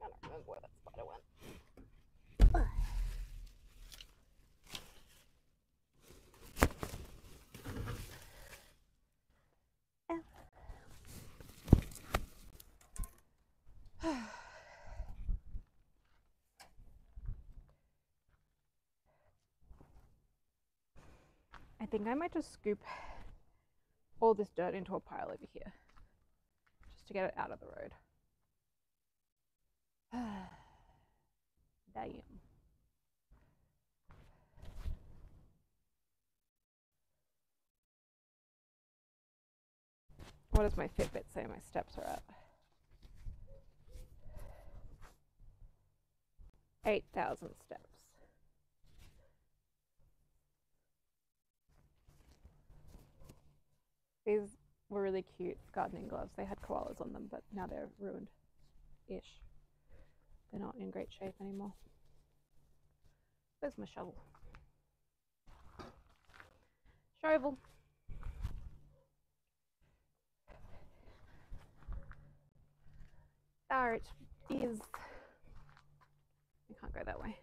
I don't remember where that spider went. I think I might just scoop all this dirt into a pile over here, just to get it out of the road. Damn. What does my Fitbit say my steps are at? 8,000 steps. These were really cute gardening gloves. They had koalas on them, but now they're ruined-ish. They're not in great shape anymore. Where's my shovel? Shovel. It is. I can't go that way.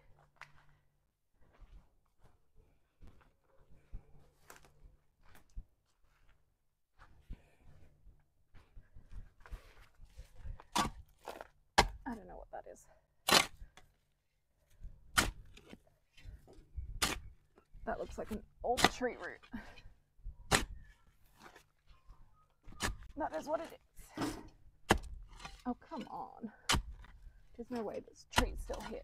I don't know what that is. That looks like an old tree root. That is what it is. Oh, come on. There's no way this tree's still here.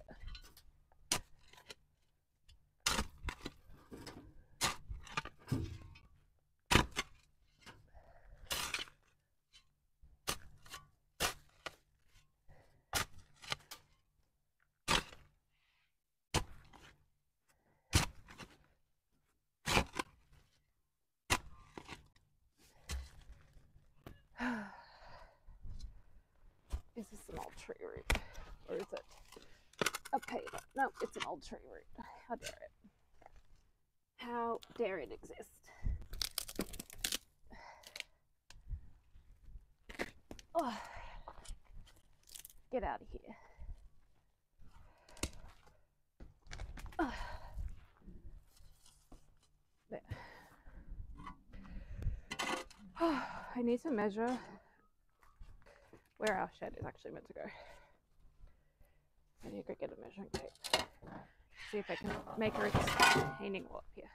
Is this an old tree root? Or is it a paver? No, it's an old tree root. How dare it? How dare it exist? Oh, get out of here. Oh. There. Oh, I need to measure where our shed is actually meant to go. I need to go get a measuring tape. See if I can make a retaining wall up here.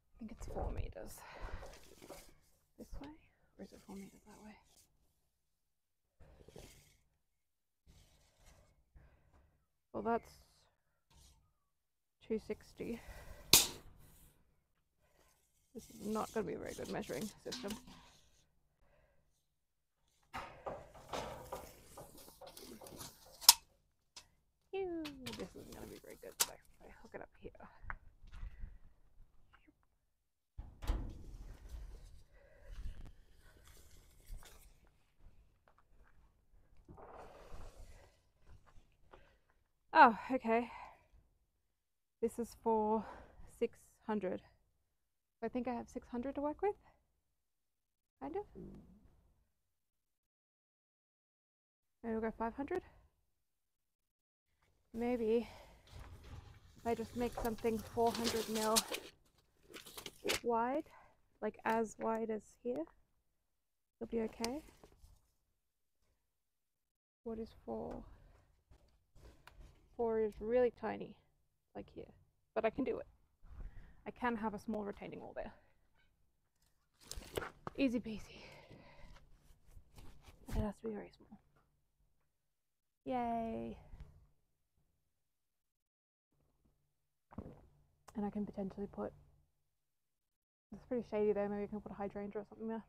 I think it's 4 meters. This way? Or is it 4 meters that way? Well, that's 260. This is not going to be a very good measuring system. Ew, this isn't going to be very good. So I hook it up here. Oh, okay. This is for 600. I think I have 600 to work with. Kind of. Maybe we'll go 500. Maybe if I just make something 400 mil wide, like as wide as here, it'll be okay. What is 4? 4 is really tiny, like here, but I can do it. I can have a small retaining wall there. Easy peasy. It has to be very small. Yay. And I can potentially put, it's pretty shady there, maybe I can put a hydrangea or something there.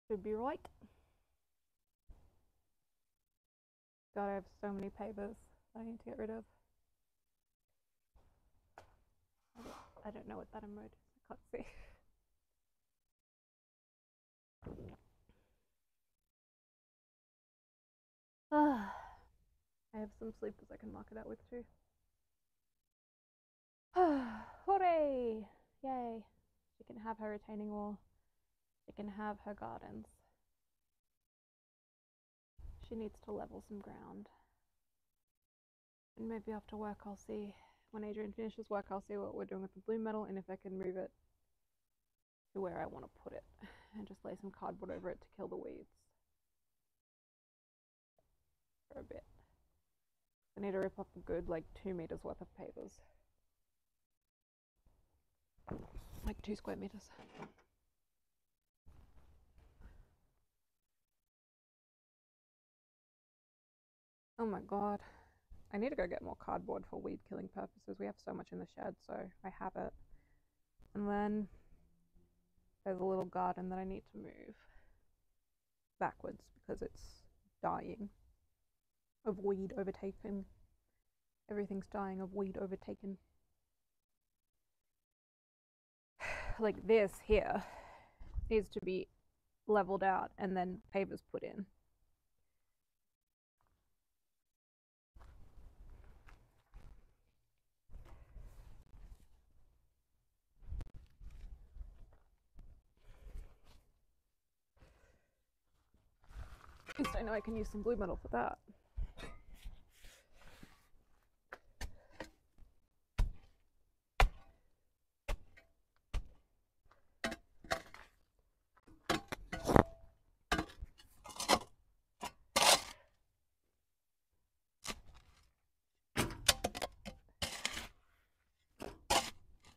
Should be right. God, I have so many papers I need to get rid of. I don't know what that emoji is. I can't see. I have some sleepers I can mark it out with too. Hooray! Yay! She can have her retaining wall. She can have her gardens. She needs to level some ground. And maybe after work I'll see, when Adrian finishes work, I'll see what we're doing with the blue metal and if I can move it to where I want to put it and just lay some cardboard over it to kill the weeds for a bit. I need to rip up a good like 2 meters worth of pavers. Like 2 square meters. Oh my god. I need to go get more cardboard for weed killing purposes. We have so much in the shed, so I have it. And then there's a little garden that I need to move backwards because it's dying of weed overtaken. Everything's dying of weed overtaken. like this here needs to be leveled out and then pavers put in. At least I know I can use some blue metal for that.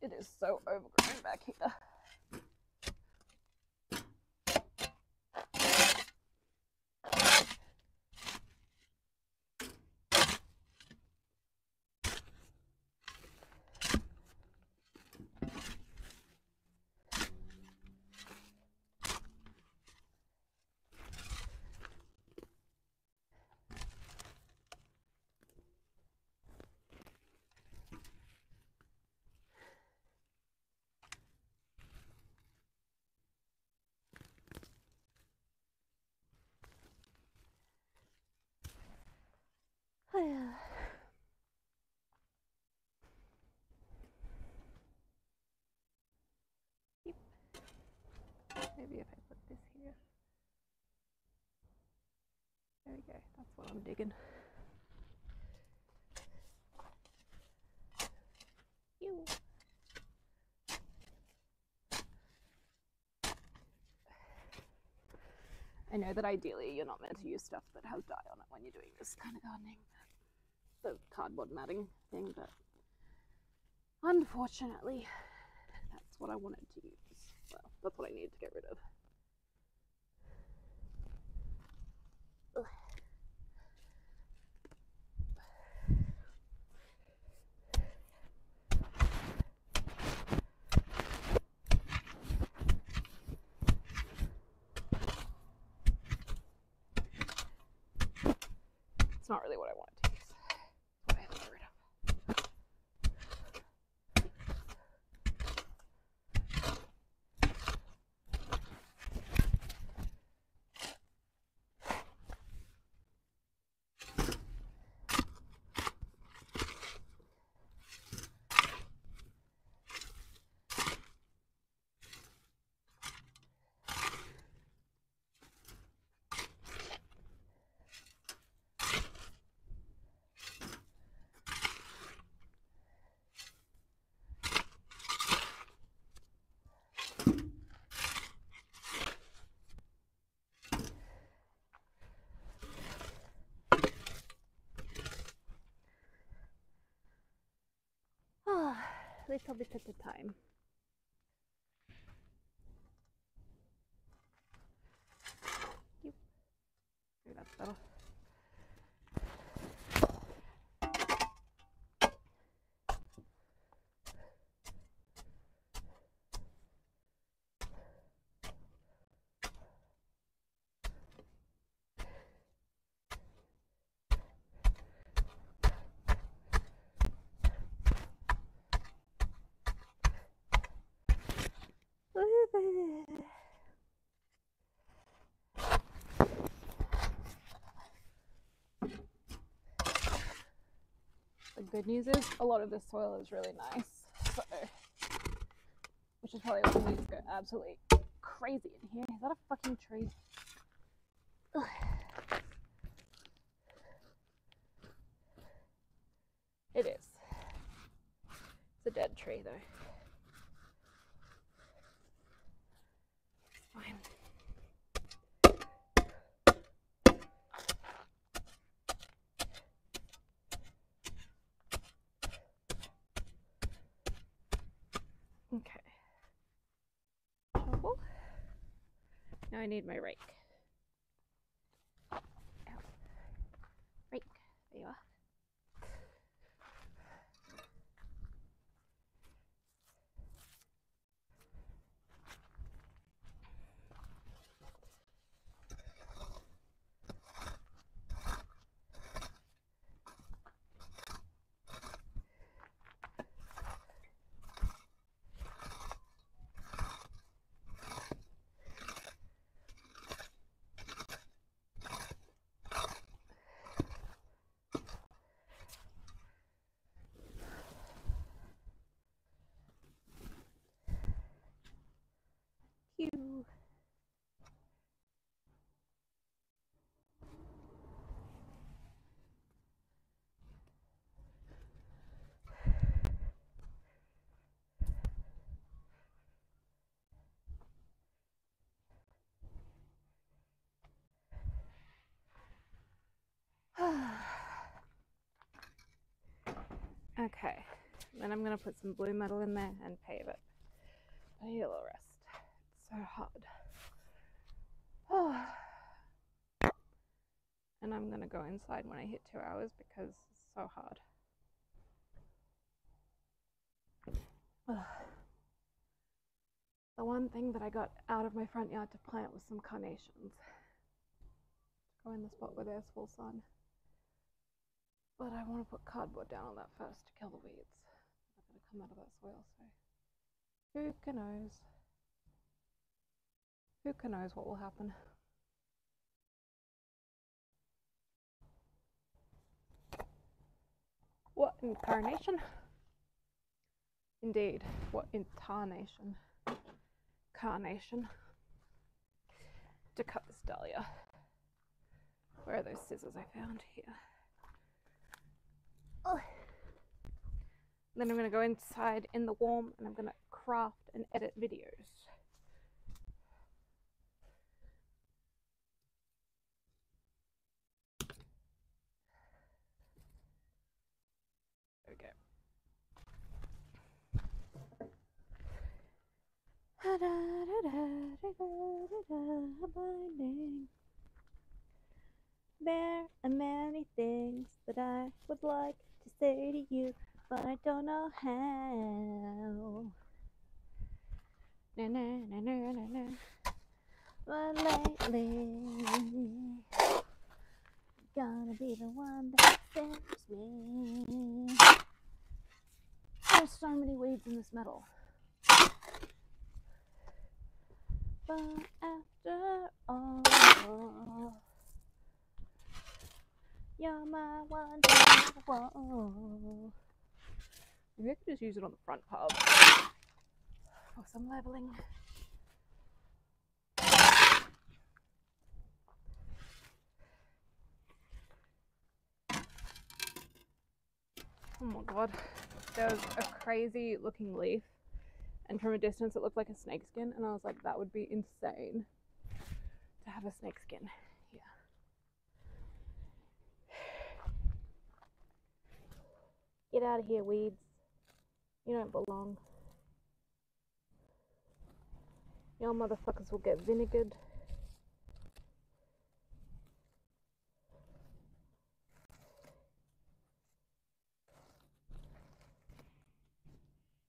It is so overgrown back here. Maybe if I put this here. There we go. That's what I'm digging. Ew. I know that ideally you're not meant to use stuff that has dye on it when you're doing this kind of gardening, the cardboard matting thing, but unfortunately, that's what I wanted to use. Well, that's what I needed to get rid of. Ugh. It's not really what I wanted to use. That's what I have to get rid of. Little bit at a time. Maybe that's better. The good news is a lot of this soil is really nice, so which is probably why the weeds go absolutely crazy in here. Is that a fucking tree? Ugh. It is. It's a dead tree though. It's fine. Okay. Shovel. Now I need my rake. Ow. Rake. There you are. Okay, then I'm gonna put some blue metal in there and pave it. I need a little rest. It's so hard. And I'm gonna go inside when I hit 2 hours because it's so hard. The one thing that I got out of my front yard to plant was some carnations. Go in the spot where there's full sun. But I want to put cardboard down on that first to kill the weeds. They're going to come out of that soil, so who can knows? Who can knows what will happen? What incarnation? Indeed, what incarnation? Carnation. To cut this dahlia. Where are those scissors I found? Here. Ugh. Then I'm going to go inside in the warm and I'm going to craft and edit videos. There we go. Binding. There are many things that I would like to say to you, but I don't know how. Na na na na na na. But lately, gonna be the one that saves me. There's so many weeds in this metal. But after all, you're my wonderful. Maybe I could just use it on the front part for some leveling. Oh my god, there was a crazy looking leaf, and from a distance it looked like a snakeskin, and I was like, that would be insane to have a snakeskin here. Get out of here, weeds. You don't belong. Your motherfuckers will get vinegared.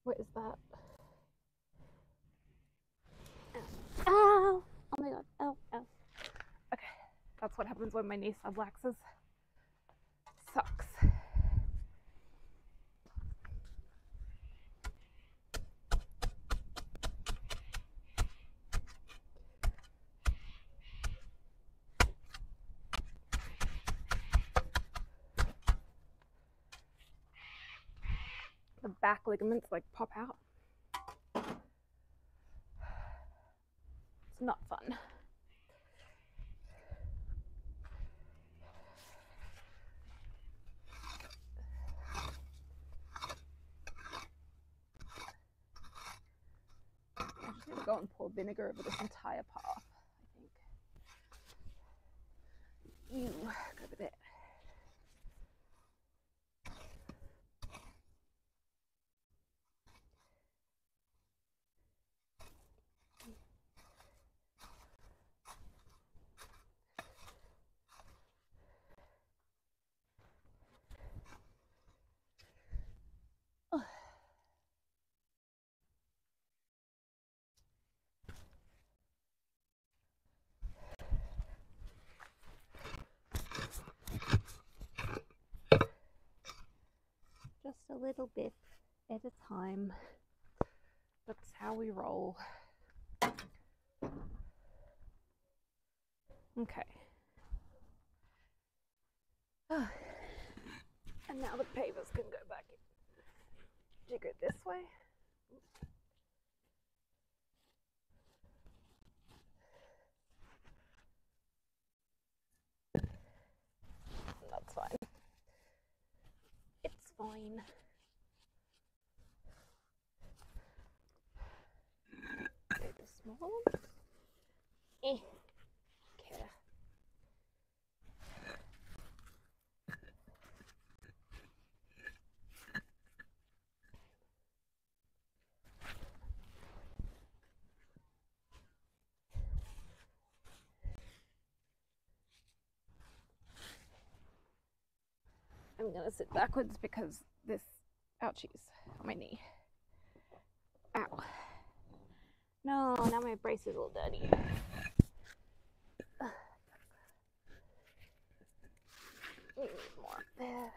What is that? Ow! Oh my god, ow, ow. Okay, that's what happens when my knee subluxes. Sucks. The back ligaments like pop out. It's not fun. I'm just gonna go and pour vinegar over this entire path, I think. Ew, go with it. Just a little bit at a time. That's how we roll. Okay. And now the pavers can go back in. Do you go this way? That's fine. It's fine. The small ones? Okay. I'm gonna sit backwards because this ouchies on my knee. Ow. No, now my brace is all dirty. We need more up there.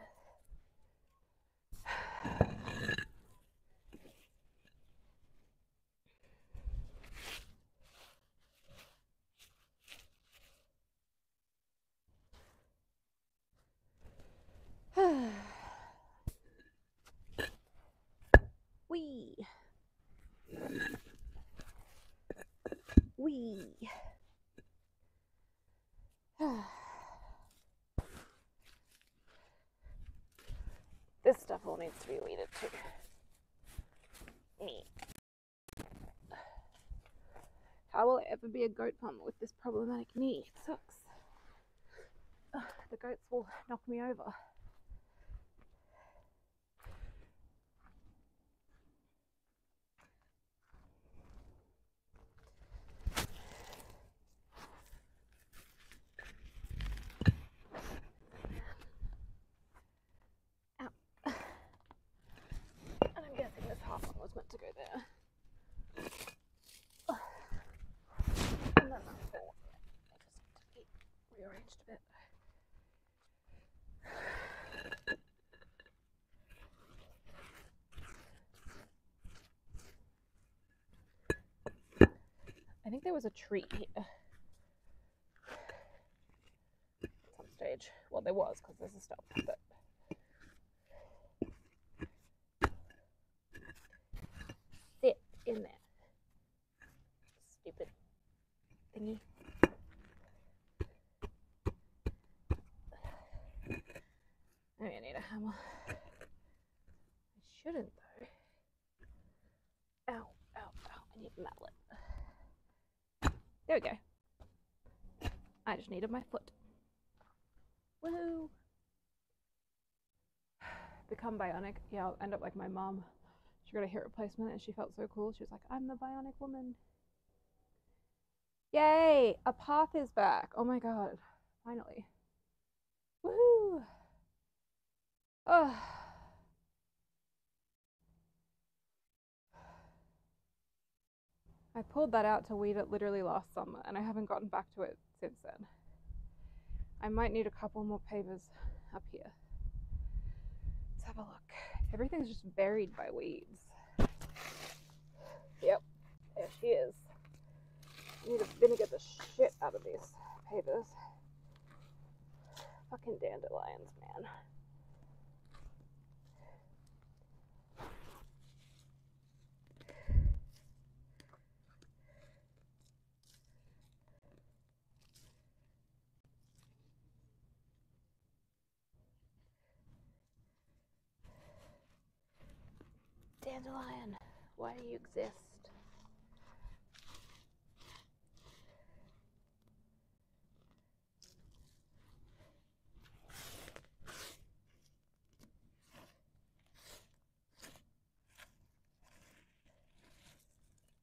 Wee. Wee. This stuff all needs to be weeded too. Me. How will I ever be a goat farmer with this problematic knee? It sucks. The goats will knock me over. Was meant to go there. And then I just rearranged a bit. I think there was a tree here at some stage. Well, there was because there's a stump, but sit in there. Stupid thingy. Maybe I need a hammer. I shouldn't though. Ow, ow, ow. I need a mallet. There we go. I just needed my foot. Woohoo! Become bionic. Yeah, I'll end up like my mom. She got a hip replacement and she felt so cool. She was like, I'm the bionic woman. Yay! A path is back. Oh my god. Finally. Woohoo! Oh. I pulled that out to weed it literally last summer and I haven't gotten back to it since then. I might need a couple more pavers up here. Let's have a look. Everything's just buried by weeds. Yep, there she is. I need to vinegar the shit out of these pavers. Fucking dandelions, man. Dandelion, why do you exist?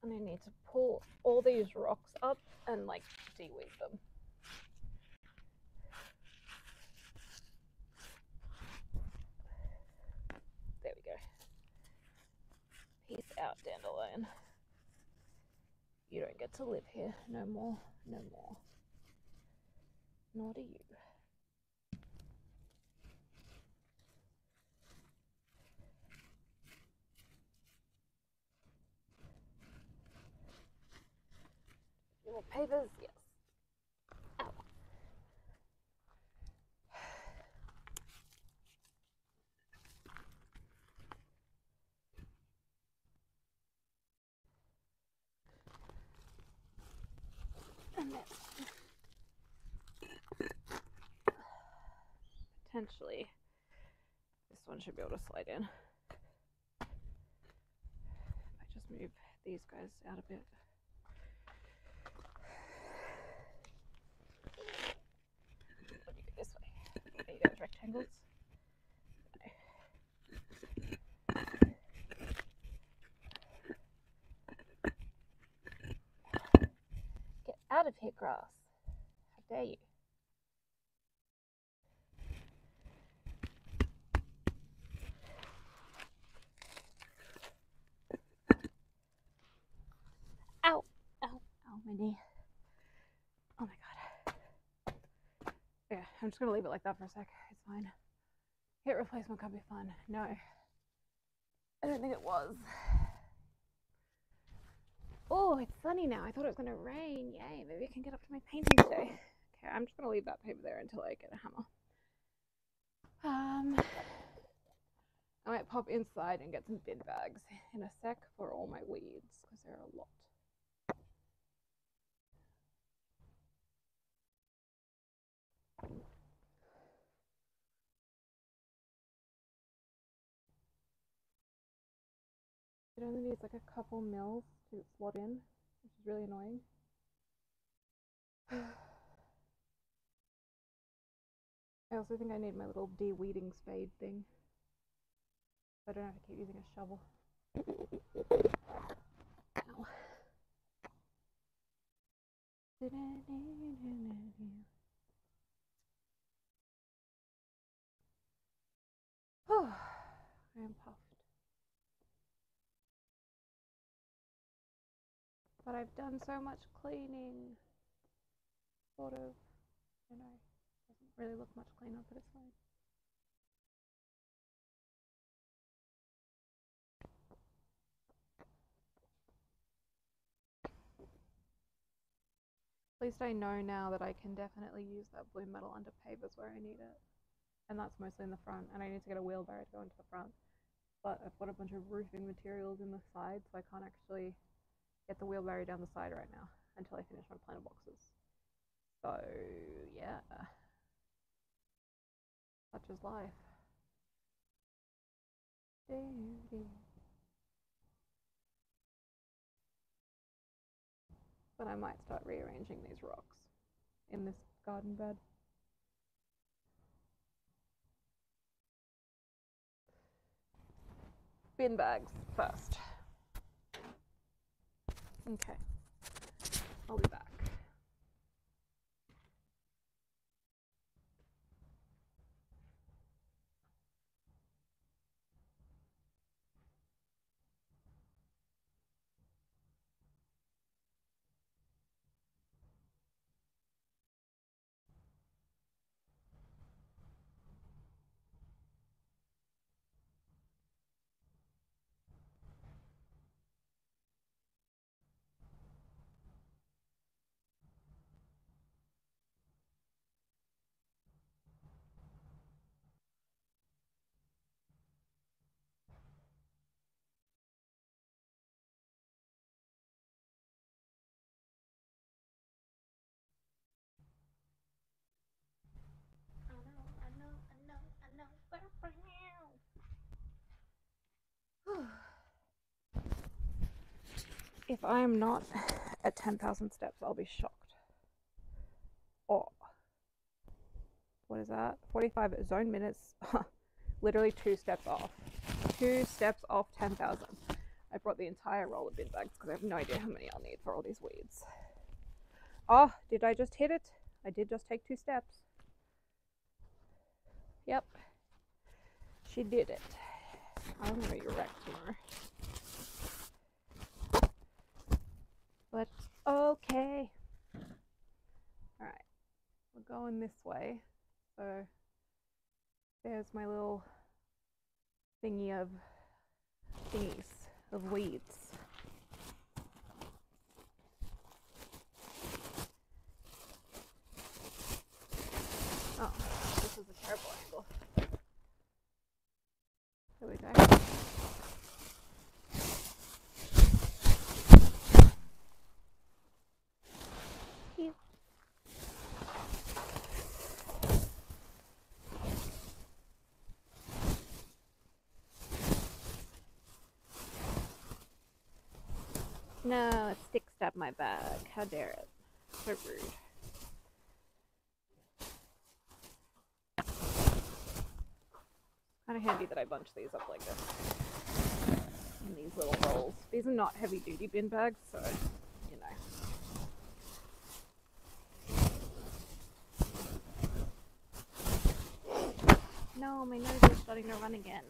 And I need to pull all these rocks up and like de-weed them. There we go. Peace out, dandelion. You don't get to live here no more, no more. Nor do you. More pavers, yes. Ow. And then potentially this one should be able to slide in. If I just move these guys out a bit. What do you go this way? Are you guys rectangles? Get out of here, grass. How dare you? knee. Oh my god. Yeah, I'm just gonna leave it like that for a sec. It's fine. Hip replacement could be fun. No. I don't think it was. Oh, it's sunny now. I thought it was gonna rain. Yay, maybe I can get up to my painting today. Okay, I'm just gonna leave that paper there until I get a hammer. I might pop inside and get some bin bags in a sec for all my weeds, because there are a lot. It only needs like a couple mils to slot in, which is really annoying. I also think I need my little de-weeding spade thing, so I don't have to keep using a shovel. Ow. I am puffed. But I've done so much cleaning. Sort of, you know, doesn't really look much cleaner, but it's fine. At least I know now that I can definitely use that blue metal under pavers where I need it. And that's mostly in the front, and I need to get a wheelbarrow to go into the front. But I've got a bunch of roofing materials in the side, so I can't actually get the wheelbarrow down the side right now until I finish my planter boxes. So, yeah. Such is life. But I might start rearranging these rocks in this garden bed. Bin bags first. Okay, I'll be back. If I am not at 10,000 steps, I'll be shocked. Oh, what is that? 45 zone minutes. Literally 2 steps off. 2 steps off 10,000. I brought the entire roll of bin bags because I have no idea how many I'll need for all these weeds. Oh, did I just hit it? I did just take 2 steps. Yep. She did it. I'm gonna be wrecked tomorrow. But okay. Alright. We're going this way. So there's my little thingies of weeds. Oh, this is a terrible angle. There we go. No, a stick stabbed my bag. How dare it? So rude. Kind of handy that I bunch these up like this in these little rolls. These are not heavy duty bin bags, so you know. No, my nose is starting to run again.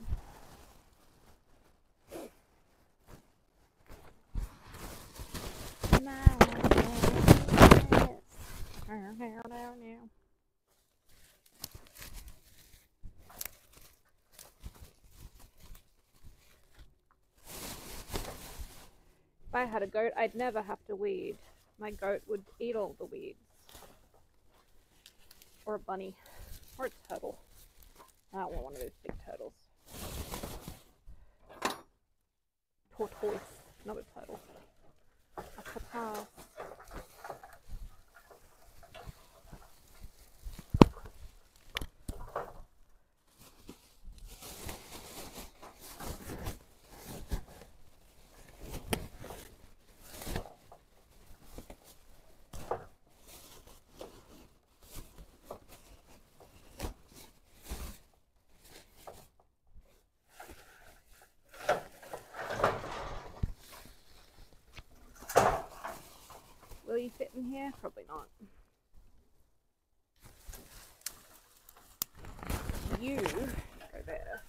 If I had a goat, I'd never have to weed. My goat would eat all the weeds. Or a bunny. Or a turtle. I don't want one of those big turtles. Tortoise, not a turtle. A tortoise. Will you fit in here? Probably not. You go there.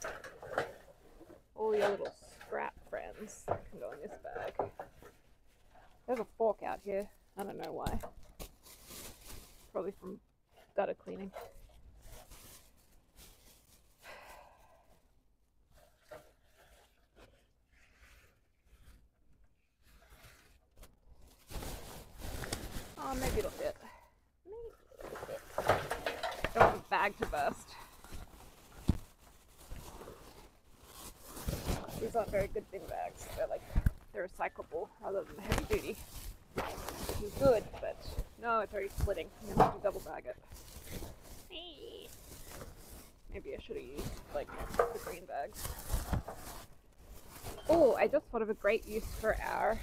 All your little scrap friends can go in this bag. There's a fork out here. I don't know why. Probably from gutter cleaning. Oh, maybe it'll fit. Maybe it'll fit. Don't want the bag to burst. These aren't very good bin bags. They're recyclable rather than heavy duty. It's good, but no, it's already splitting. I'm gonna have to double bag it. Maybe I should have used the green bags. Oh, I just thought of a great use for our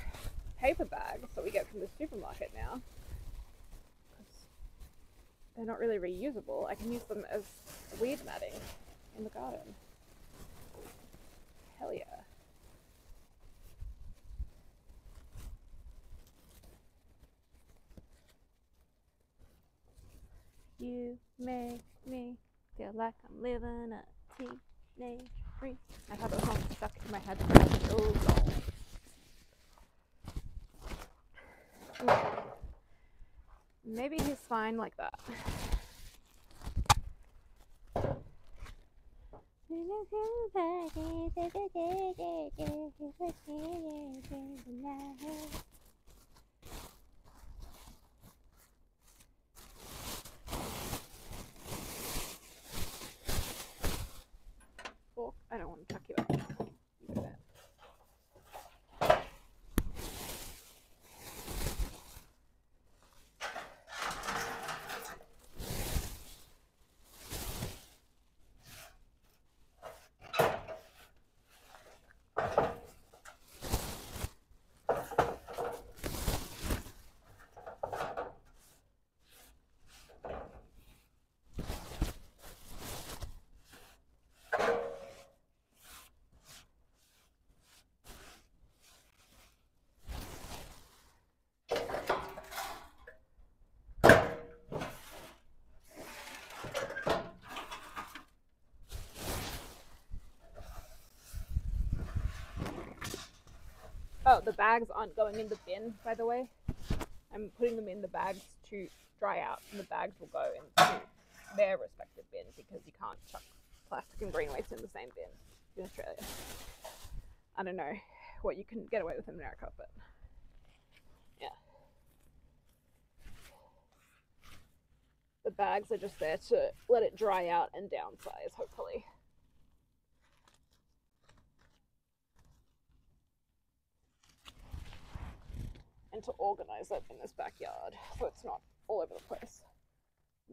paper bags that we get from the supermarket now. They're not really reusable. I can use them as weed matting in the garden. Hell yeah. You make me feel like I'm living a teenage dream. I've had that song stuck in my head for so long. Maybe he's fine like that. Fork, I don't want to tuck you up. You do that. Oh, the bags aren't going in the bin, by the way. I'm putting them in the bags to dry out, and the bags will go into their respective bin because you can't chuck plastic and green waste in the same bin in Australia. I don't know what you can get away with in America, but yeah. The bags are just there to let it dry out and downsize, hopefully. And to organize it in this backyard so it's not all over the place,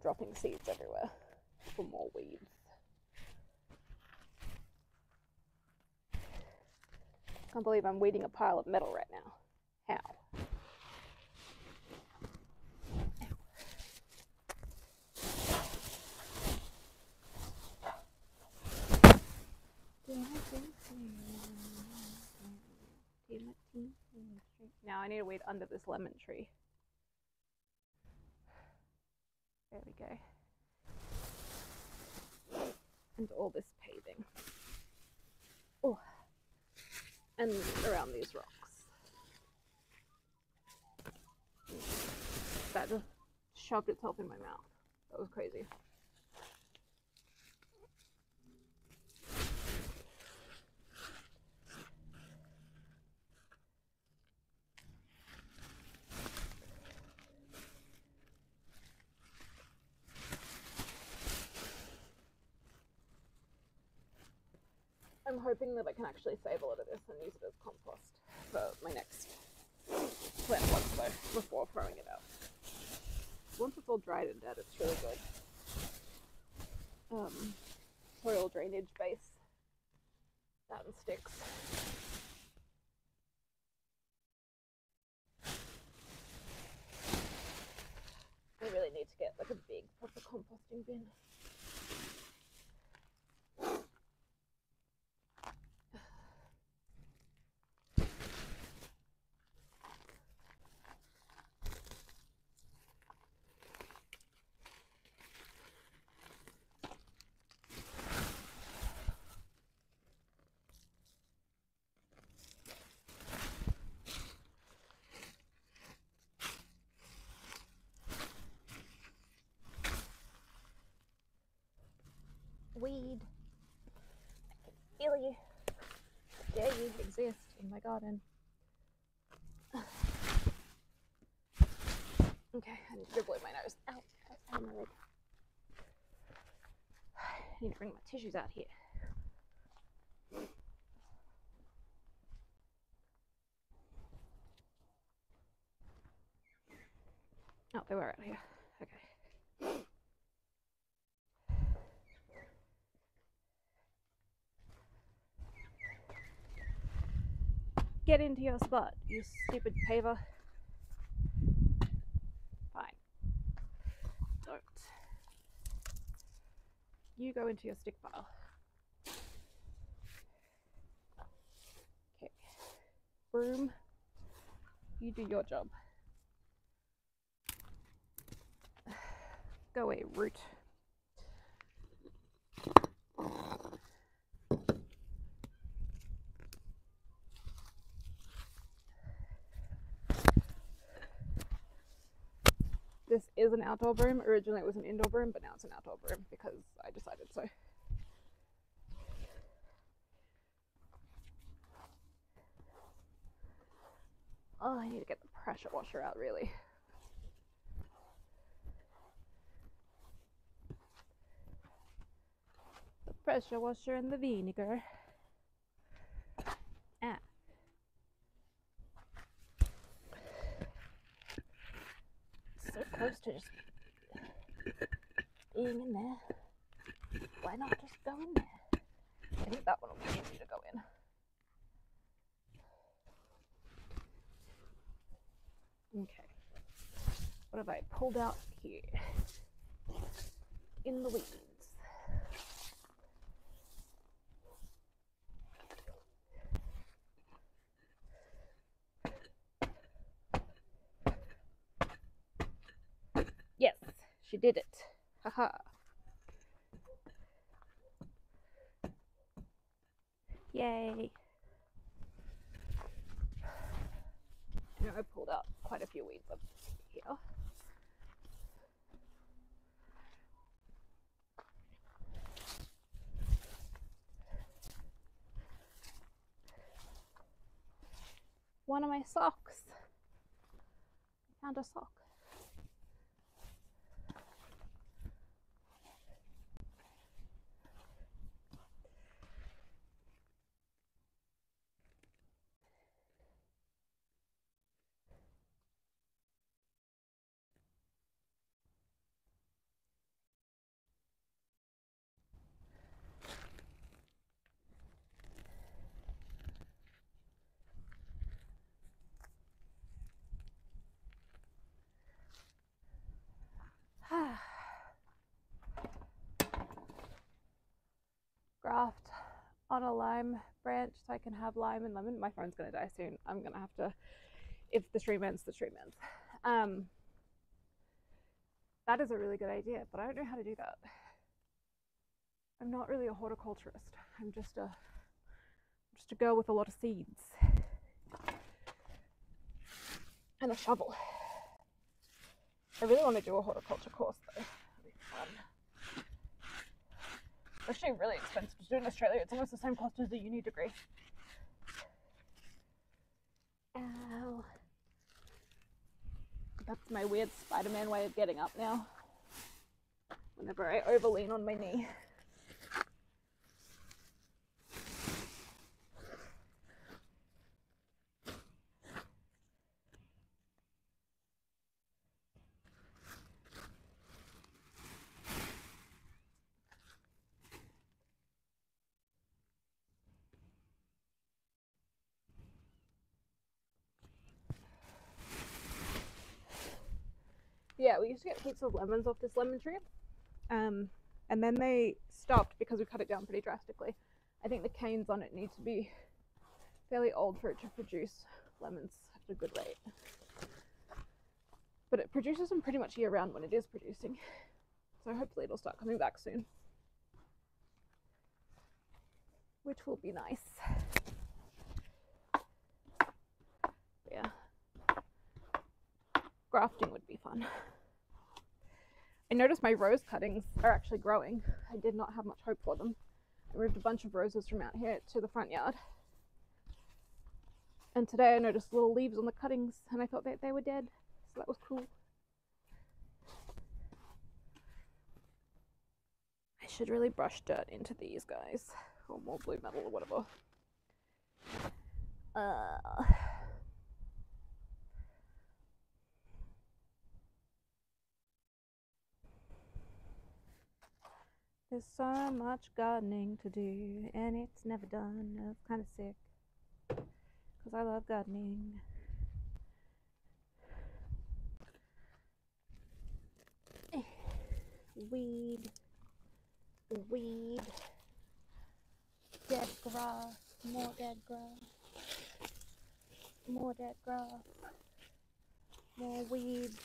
dropping seeds everywhere for more weeds. Can't believe I'm weeding a pile of metal right now. How? Now I need to weed under this lemon tree. There we go. And all this paving. Oh, and around these rocks. That shoved itself in my mouth. That was crazy. I'm hoping that I can actually save a lot of this and use it as compost for my next plant once though, before throwing it out. Once it's all dried and dead, it's really good. Soil drainage base. That and sticks. I really need to get like a big proper composting bin. Weed. I can feel you. How dare you exist in my garden? Okay, I need to blow my nose. Ow, ow, my leg. I need to bring my tissues out here. Oh, they were out here. Okay. Get into your spot, you stupid paver. Fine. Don't. You go into your stick pile. Okay. Broom, you do your job. Go away, root. This is an outdoor broom. Originally it was an indoor broom, but now it's an outdoor broom because I decided so. Oh, I need to get the pressure washer out, really. The pressure washer and the vinegar. Ah. So close to just being in there. Why not just go in there? I think that one will be easy to go in. Okay. What have I pulled out here? In the weeds. Yes, she did it. Haha. Yay. I know I pulled out quite a few weeds up here. One of my socks. I found a sock. Graft on a lime branch so I can have lime and lemon. My phone's gonna die soon. I'm gonna have to, if the stream ends, the stream ends. That is a really good idea, but I don't know how to do that. I'm not really a horticulturist. I'm just a girl with a lot of seeds and a shovel. I really want to do a horticulture course though. That'd be fun. It's actually really expensive to do in Australia. It's almost the same cost as a uni degree. Ow. That's my weird Spider-Man way of getting up now. Whenever I overlean on my knee. Yeah, we used to get heaps of lemons off this lemon tree. And then they stopped because we cut it down pretty drastically. I think the canes on it need to be fairly old for it to produce lemons at a good rate. But it produces them pretty much year round when it is producing. So hopefully it'll start coming back soon. Which will be nice. Yeah. Grafting would be fun. I noticed my rose cuttings are actually growing. I did not have much hope for them. I moved a bunch of roses from out here to the front yard. And today I noticed little leaves on the cuttings and I thought that they were dead. So that was cool. I should really brush dirt into these guys. Or more blue metal or whatever. There's so much gardening to do and it's never done. It's kind of sick because I love gardening. Weed, dead grass, more dead grass, more dead grass, more weeds.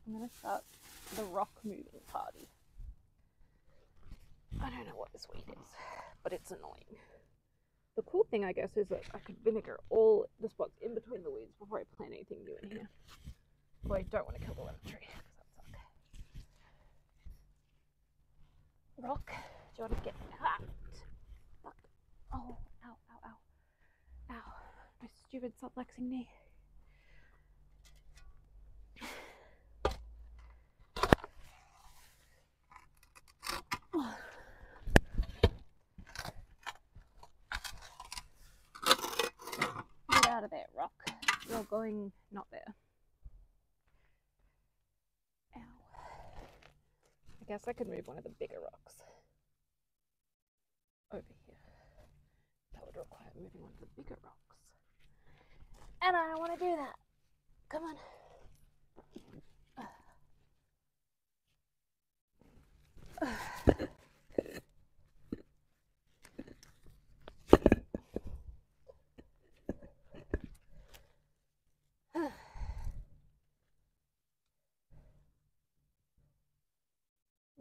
I'm gonna start the rock moving party. I don't know what this weed is, but it's annoying. The cool thing, I guess, is that I could vinegar all the spots in between the weeds before I plant anything new in here. Well, I don't want to kill the lemon tree, because that would suck. Rock, do you want to get out? Fuck. Oh, ow, ow, ow. Ow. My stupid subluxing knee. Get out of there, rock. You're going not there. Ow. I guess I could move one of the bigger rocks over here. That would require moving one of the bigger rocks. And I don't want to do that. Come on.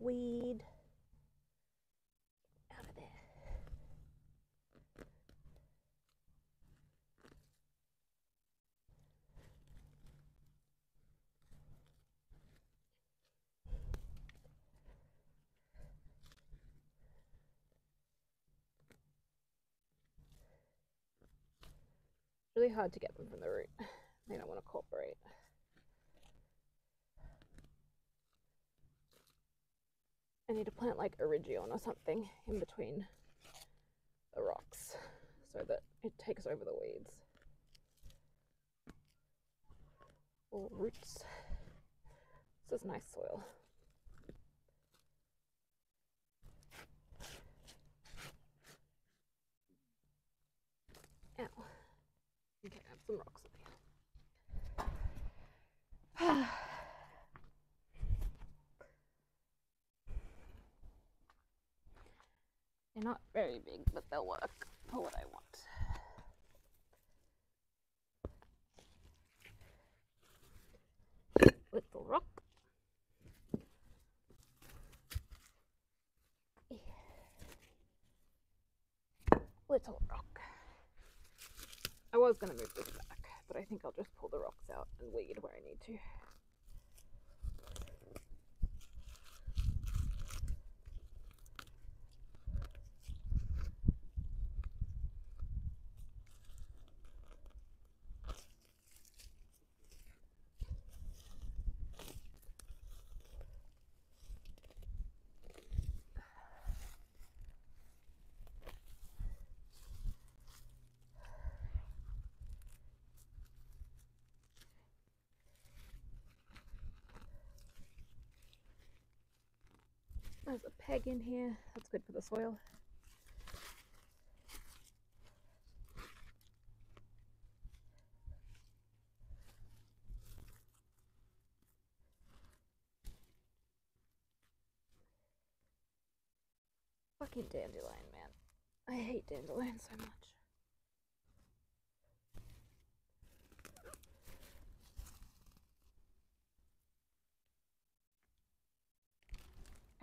Weed. Out of there. Really hard to get them from the root. They don't want to cooperate. I need to plant like Erigeon or something in between the rocks so that it takes over the weeds. Or roots. This is nice soil. Ow. Okay, I have some rocks up here. They're not very big, but they'll work for what I want. Little rock. little rock. I was going to move this back, but I think I'll just pull the rocks out and weed where I need to. There's a peg in here. That's good for the soil. Fucking dandelion, man. I hate dandelion so much.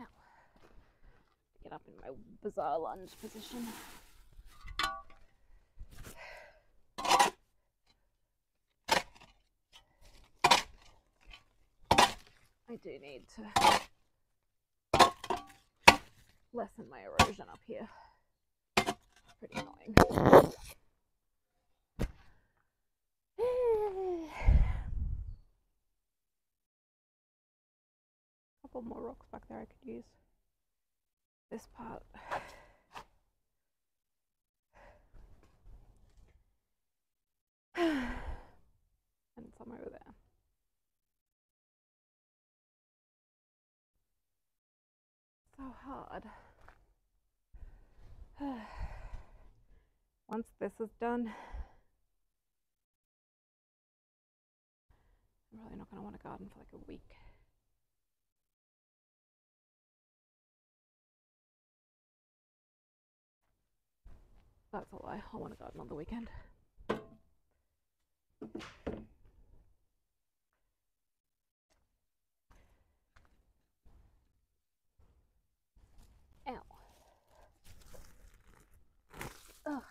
Ow. Get up in my bizarre lunge position. I do need to lessen my erosion up here. Pretty annoying. Couple more rocks back there I could use. This part. And some over there. So hard. Once this is done, I'm really not going to want to garden for like a week. That's a lie. I want to garden on the weekend. Ow. Ugh.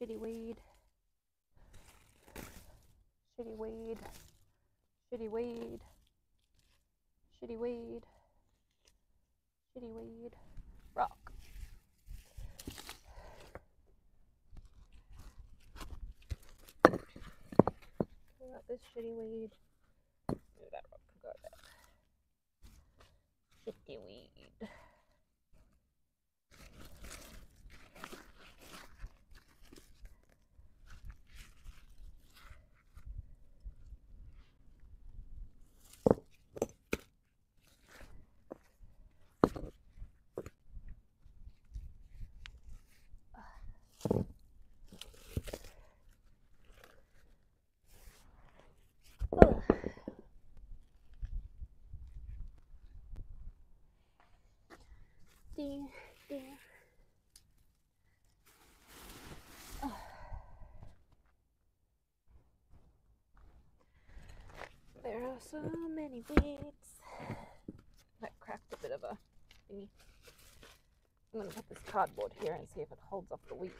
Shitty weed. Shitty weed. Shitty weed. Shitty weed. Shitty weed. Rock. Pull out this shitty weed. Maybe that rock could go there. Shitty weed. Dear. There are so many weeds. That cracked a bit of a thingy. I'm going to put this cardboard here and see if it holds off the weeds.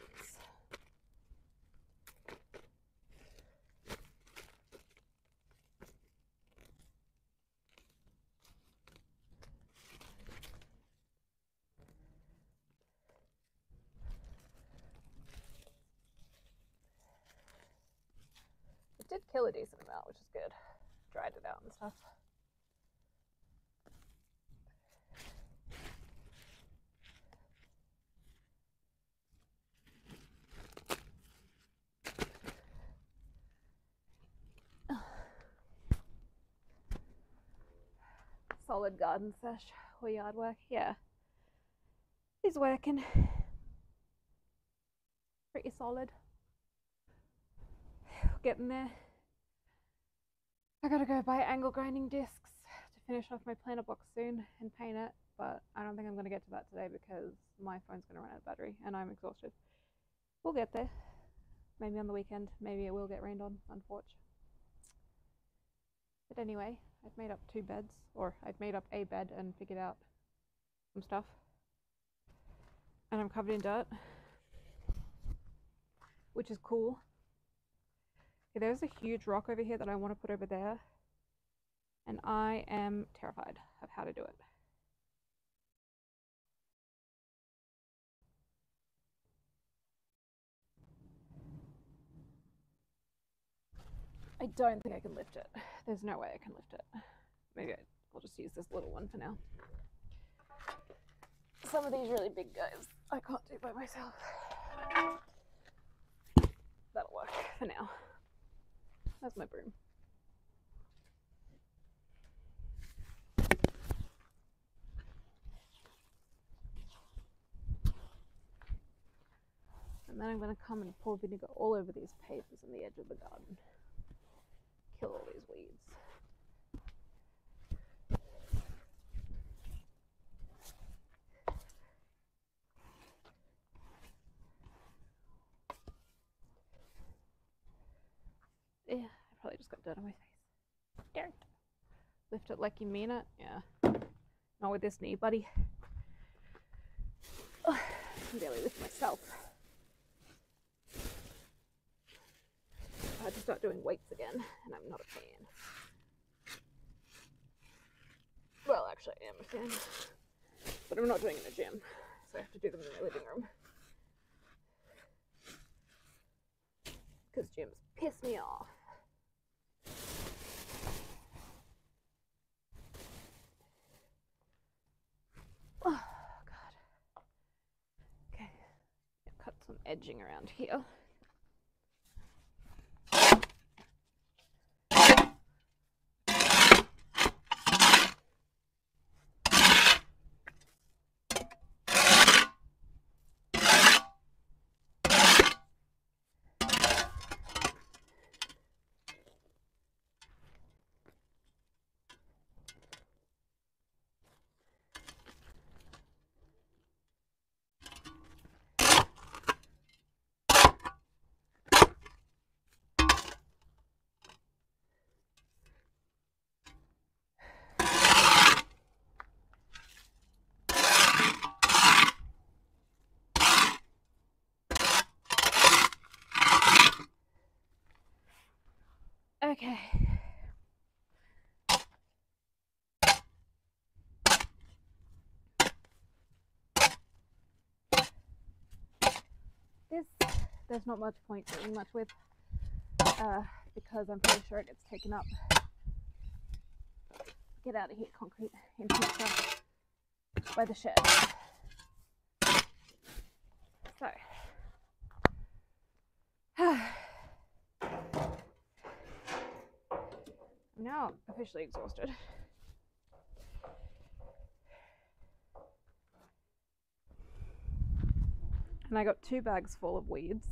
It did kill a decent amount, which is good. Dried it out and stuff. Solid garden sesh or yard work, yeah. He's working. Pretty solid. Getting there. I gotta go buy angle grinding discs to finish off my planter box soon and paint it, but I don't think I'm gonna get to that today because my phone's gonna run out of battery and I'm exhausted. We'll get there. Maybe on the weekend. Maybe it will get rained on, unfortunately. But anyway, I've made up 2 beds, or I've made up a bed and figured out some stuff. and I'm covered in dirt, which is cool. Okay, there's a huge rock over here that I want to put over there, and I am terrified of how to do it. I don't think I can lift it. There's no way I can lift it. Maybe I'll just use this little one for now. Some of these really big guys I can't do by myself. That'll work for now. That's my broom. And then I'm going to come and pour vinegar all over these papers in the edge of the garden. Kill all these weeds. Yeah, I probably just got dirt on my face. Dirt. Lift it like you mean it. Yeah. Not with this knee, buddy. Oh, I can barely lift myself. I had to start doing weights again, and I'm not a fan. Well, actually, I am a fan. But I'm not doing it in a gym, so I have to do them in my living room. Because gyms piss me off. Oh, God. Okay. Cut some edging around here. Okay. There's not much point doing much with, because I'm pretty sure it gets taken up. Get out of here, concrete, in future, by the shed. So, I'm now officially exhausted. And I got 2 bags full of weeds.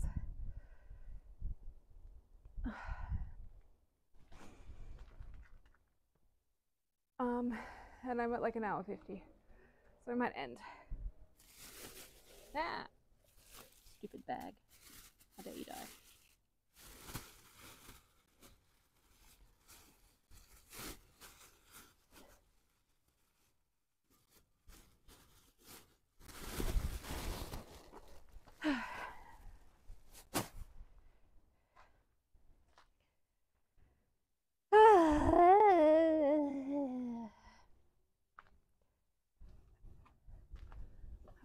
And I'm at like 1:50. So I might end. Ah! Stupid bag. How dare you die?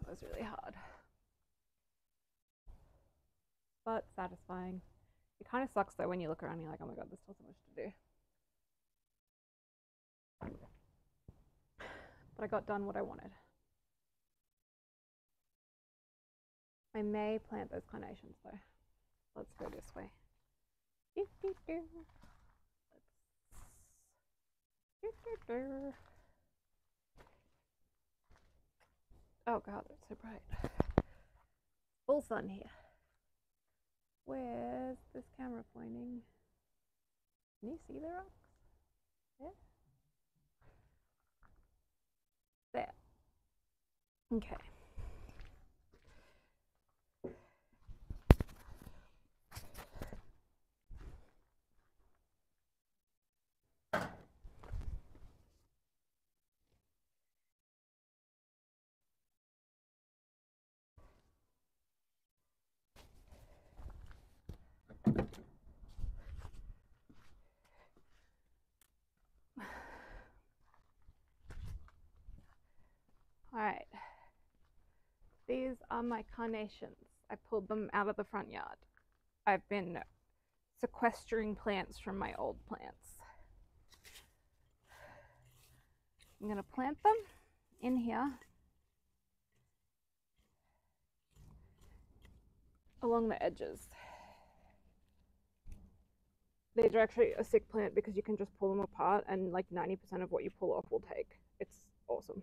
That was really hard. But satisfying. It kind of sucks though when you look around and you're like, oh my god, there's still so much to do. But I got done what I wanted. I may plant those carnations though. Let's go this way. Oh god, it's so bright. Full sun here. Where's this camera pointing? Can you see the rocks? Yeah. There. Okay. are my carnations. I pulled them out of the front yard. I've been sequestering plants from my old plants. I'm going to plant them in here along the edges. These are actually a sick plant because you can just pull them apart and like 90% of what you pull off will take. It's awesome.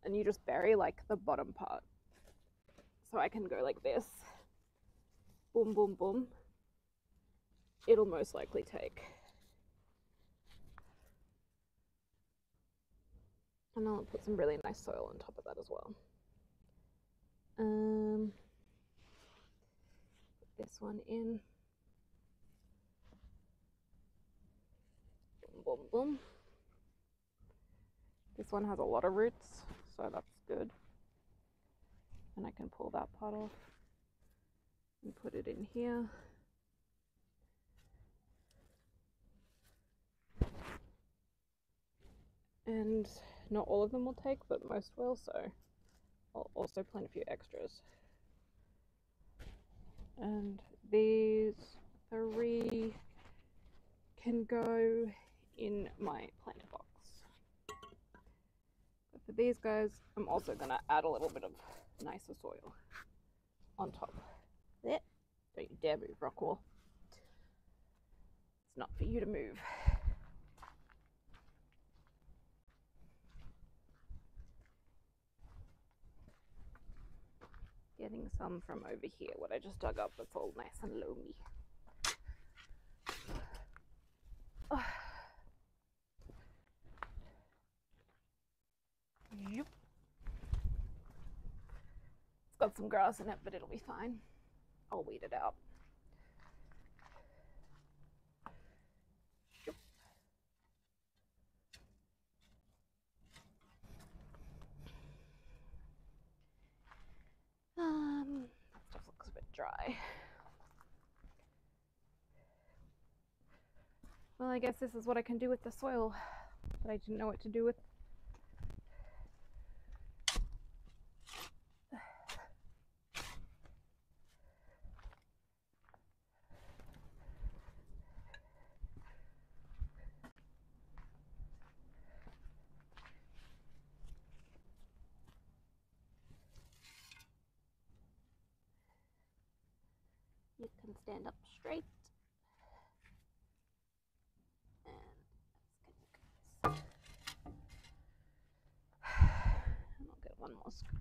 And you just bury like the bottom part. So I can go like this. Boom, boom, boom. It'll most likely take. And I'll put some really nice soil on top of that as well. Put this one in. Boom, boom, boom. This one has a lot of roots, so that's good. And I can pull that part off and put it in here. And not all of them will take, but most will, so I'll also plant a few extras. And these 3 can go in my planter box. But for these guys, I'm also going to add a little bit of nicer soil on top. There. Don't you dare move, Rockwall. It's not for you to move. Getting some from over here, what I just dug up, that's all nice and loamy. Oh. Yep. It's got some grass in it, but it'll be fine. I'll weed it out. Yep. That stuff looks a bit dry. Well, I guess this is what I can do with the soil that I didn't know what to do with. You can stand up straight. And I'll get one more scoop.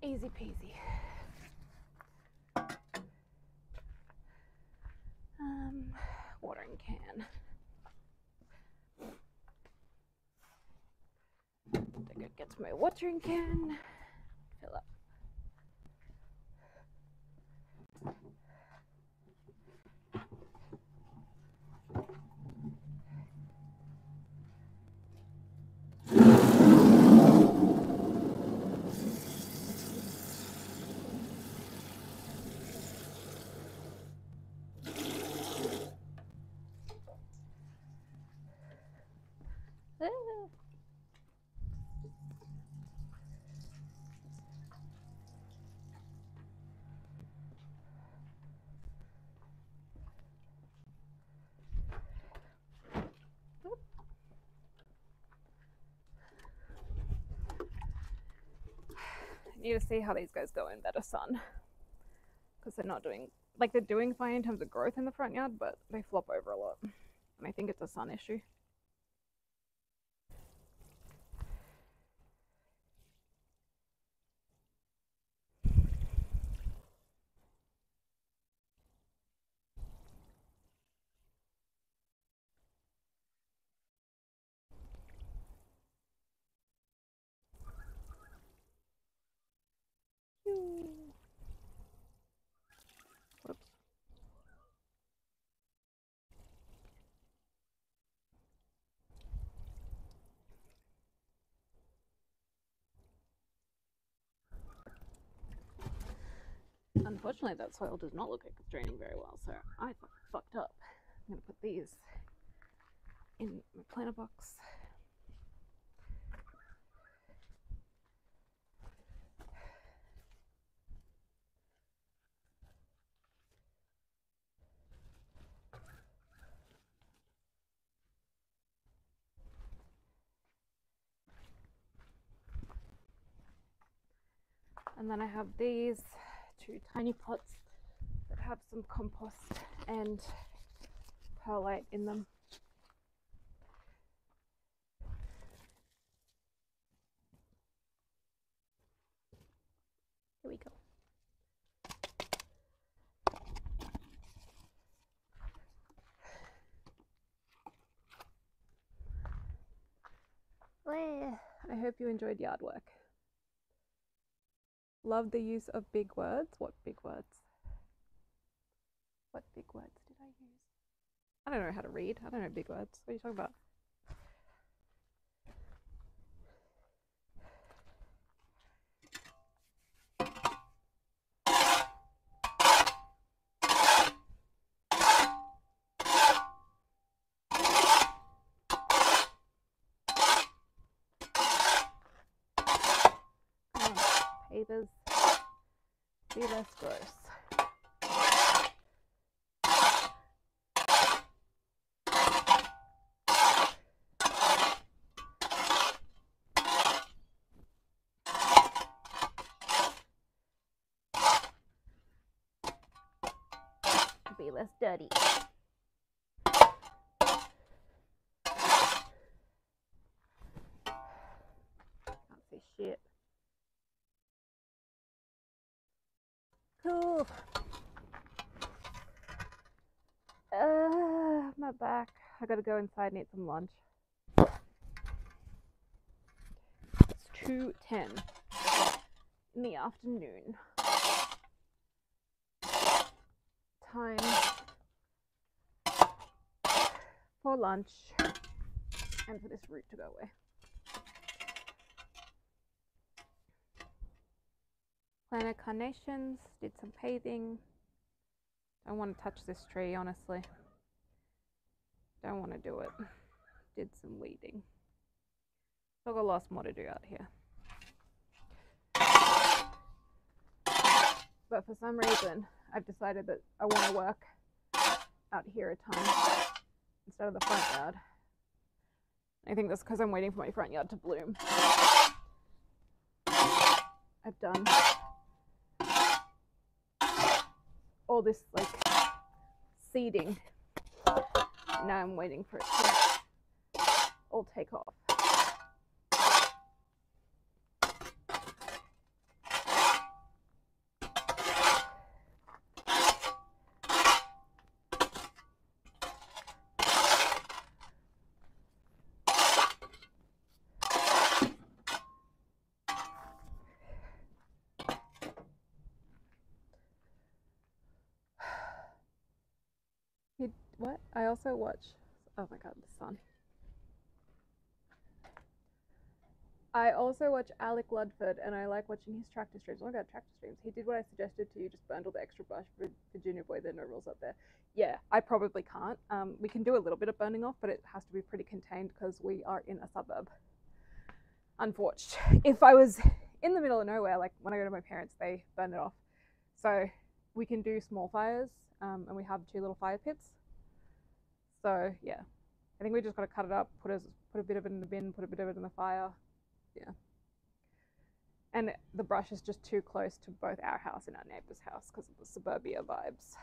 Easy peasy. Watering can. I think it gets my watering can. Fill up. Need to see how these guys go in better sun, because they're not doing, like, they're doing fine in terms of growth in the front yard, but they flop over a lot, and I think it's a sun issue. Whoops. Unfortunately, that soil does not look like it's draining very well, so I fucked up. I'm gonna put these in my planter box. And then I have these 2 tiny pots that have some compost and perlite in them. Here we go. I hope you enjoyed yard work. Love the use of big words. What big words? What big words did I use? I don't know how to read. I don't know big words. What are you talking about? Come on, papers. Be less gross. Be less dirty. Can't see shit. Cool. My back. I gotta go inside and eat some lunch. It's 2:10 in the afternoon. Time for lunch and for this root to go away. Planted carnations, did some paving. Don't want to touch this tree, honestly. Don't want to do it. Did some weeding. Still got lots more to do out here. But for some reason, I've decided that I want to work out here at times instead of the front yard. I think that's because I'm waiting for my front yard to bloom. I've done all this like seeding. Now I'm waiting for it to all take off. What? I also watch, oh my god, the sun. I also watch Alec Ludford, and I like watching his tractor streams. Oh my god, tractor streams. He did what I suggested to you, just burned all the extra brush for Virginia Boy. There are no rules up there. Yeah, I probably can't. We can do a little bit of burning off, but it has to be pretty contained because we are in a suburb. Unfortunately, if I was in the middle of nowhere, like when I go to my parents, they burn it off. So we can do small fires, and we have 2 little fire pits. So yeah, I think we just got to cut it up, put a bit of it in the bin, put a bit of it in the fire. Yeah. And the brush is just too close to both our house and our neighbor's house because of the suburbia vibes.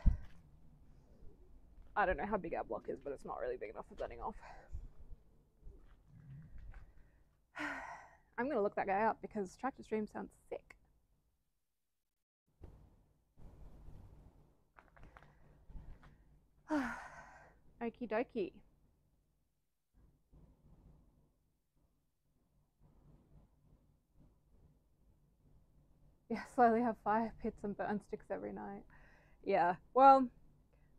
I don't know how big our block is, but it's not really big enough for burning off. I'm gonna look that guy up because tractor stream sounds sick. Okie dokie. Yeah, slowly have fire pits and burn sticks every night. Yeah, well,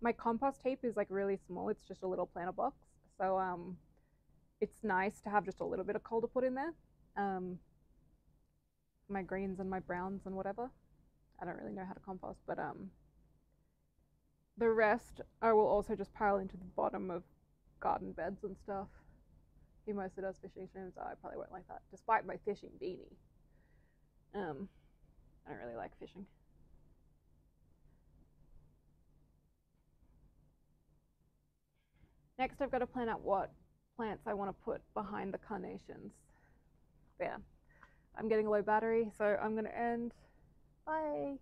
my compost heap is like really small. It's just a little planter box. So it's nice to have just a little bit of coal to put in there. My greens and my browns and whatever. I don't really know how to compost, but the rest I will also just pile into the bottom of garden beds and stuff. He mostly does fishing streams. I probably won't like that, despite my fishing beanie. I don't really like fishing. Next, I've got to plan out what plants I want to put behind the carnations. But yeah, I'm getting a low battery, so I'm going to end. Bye.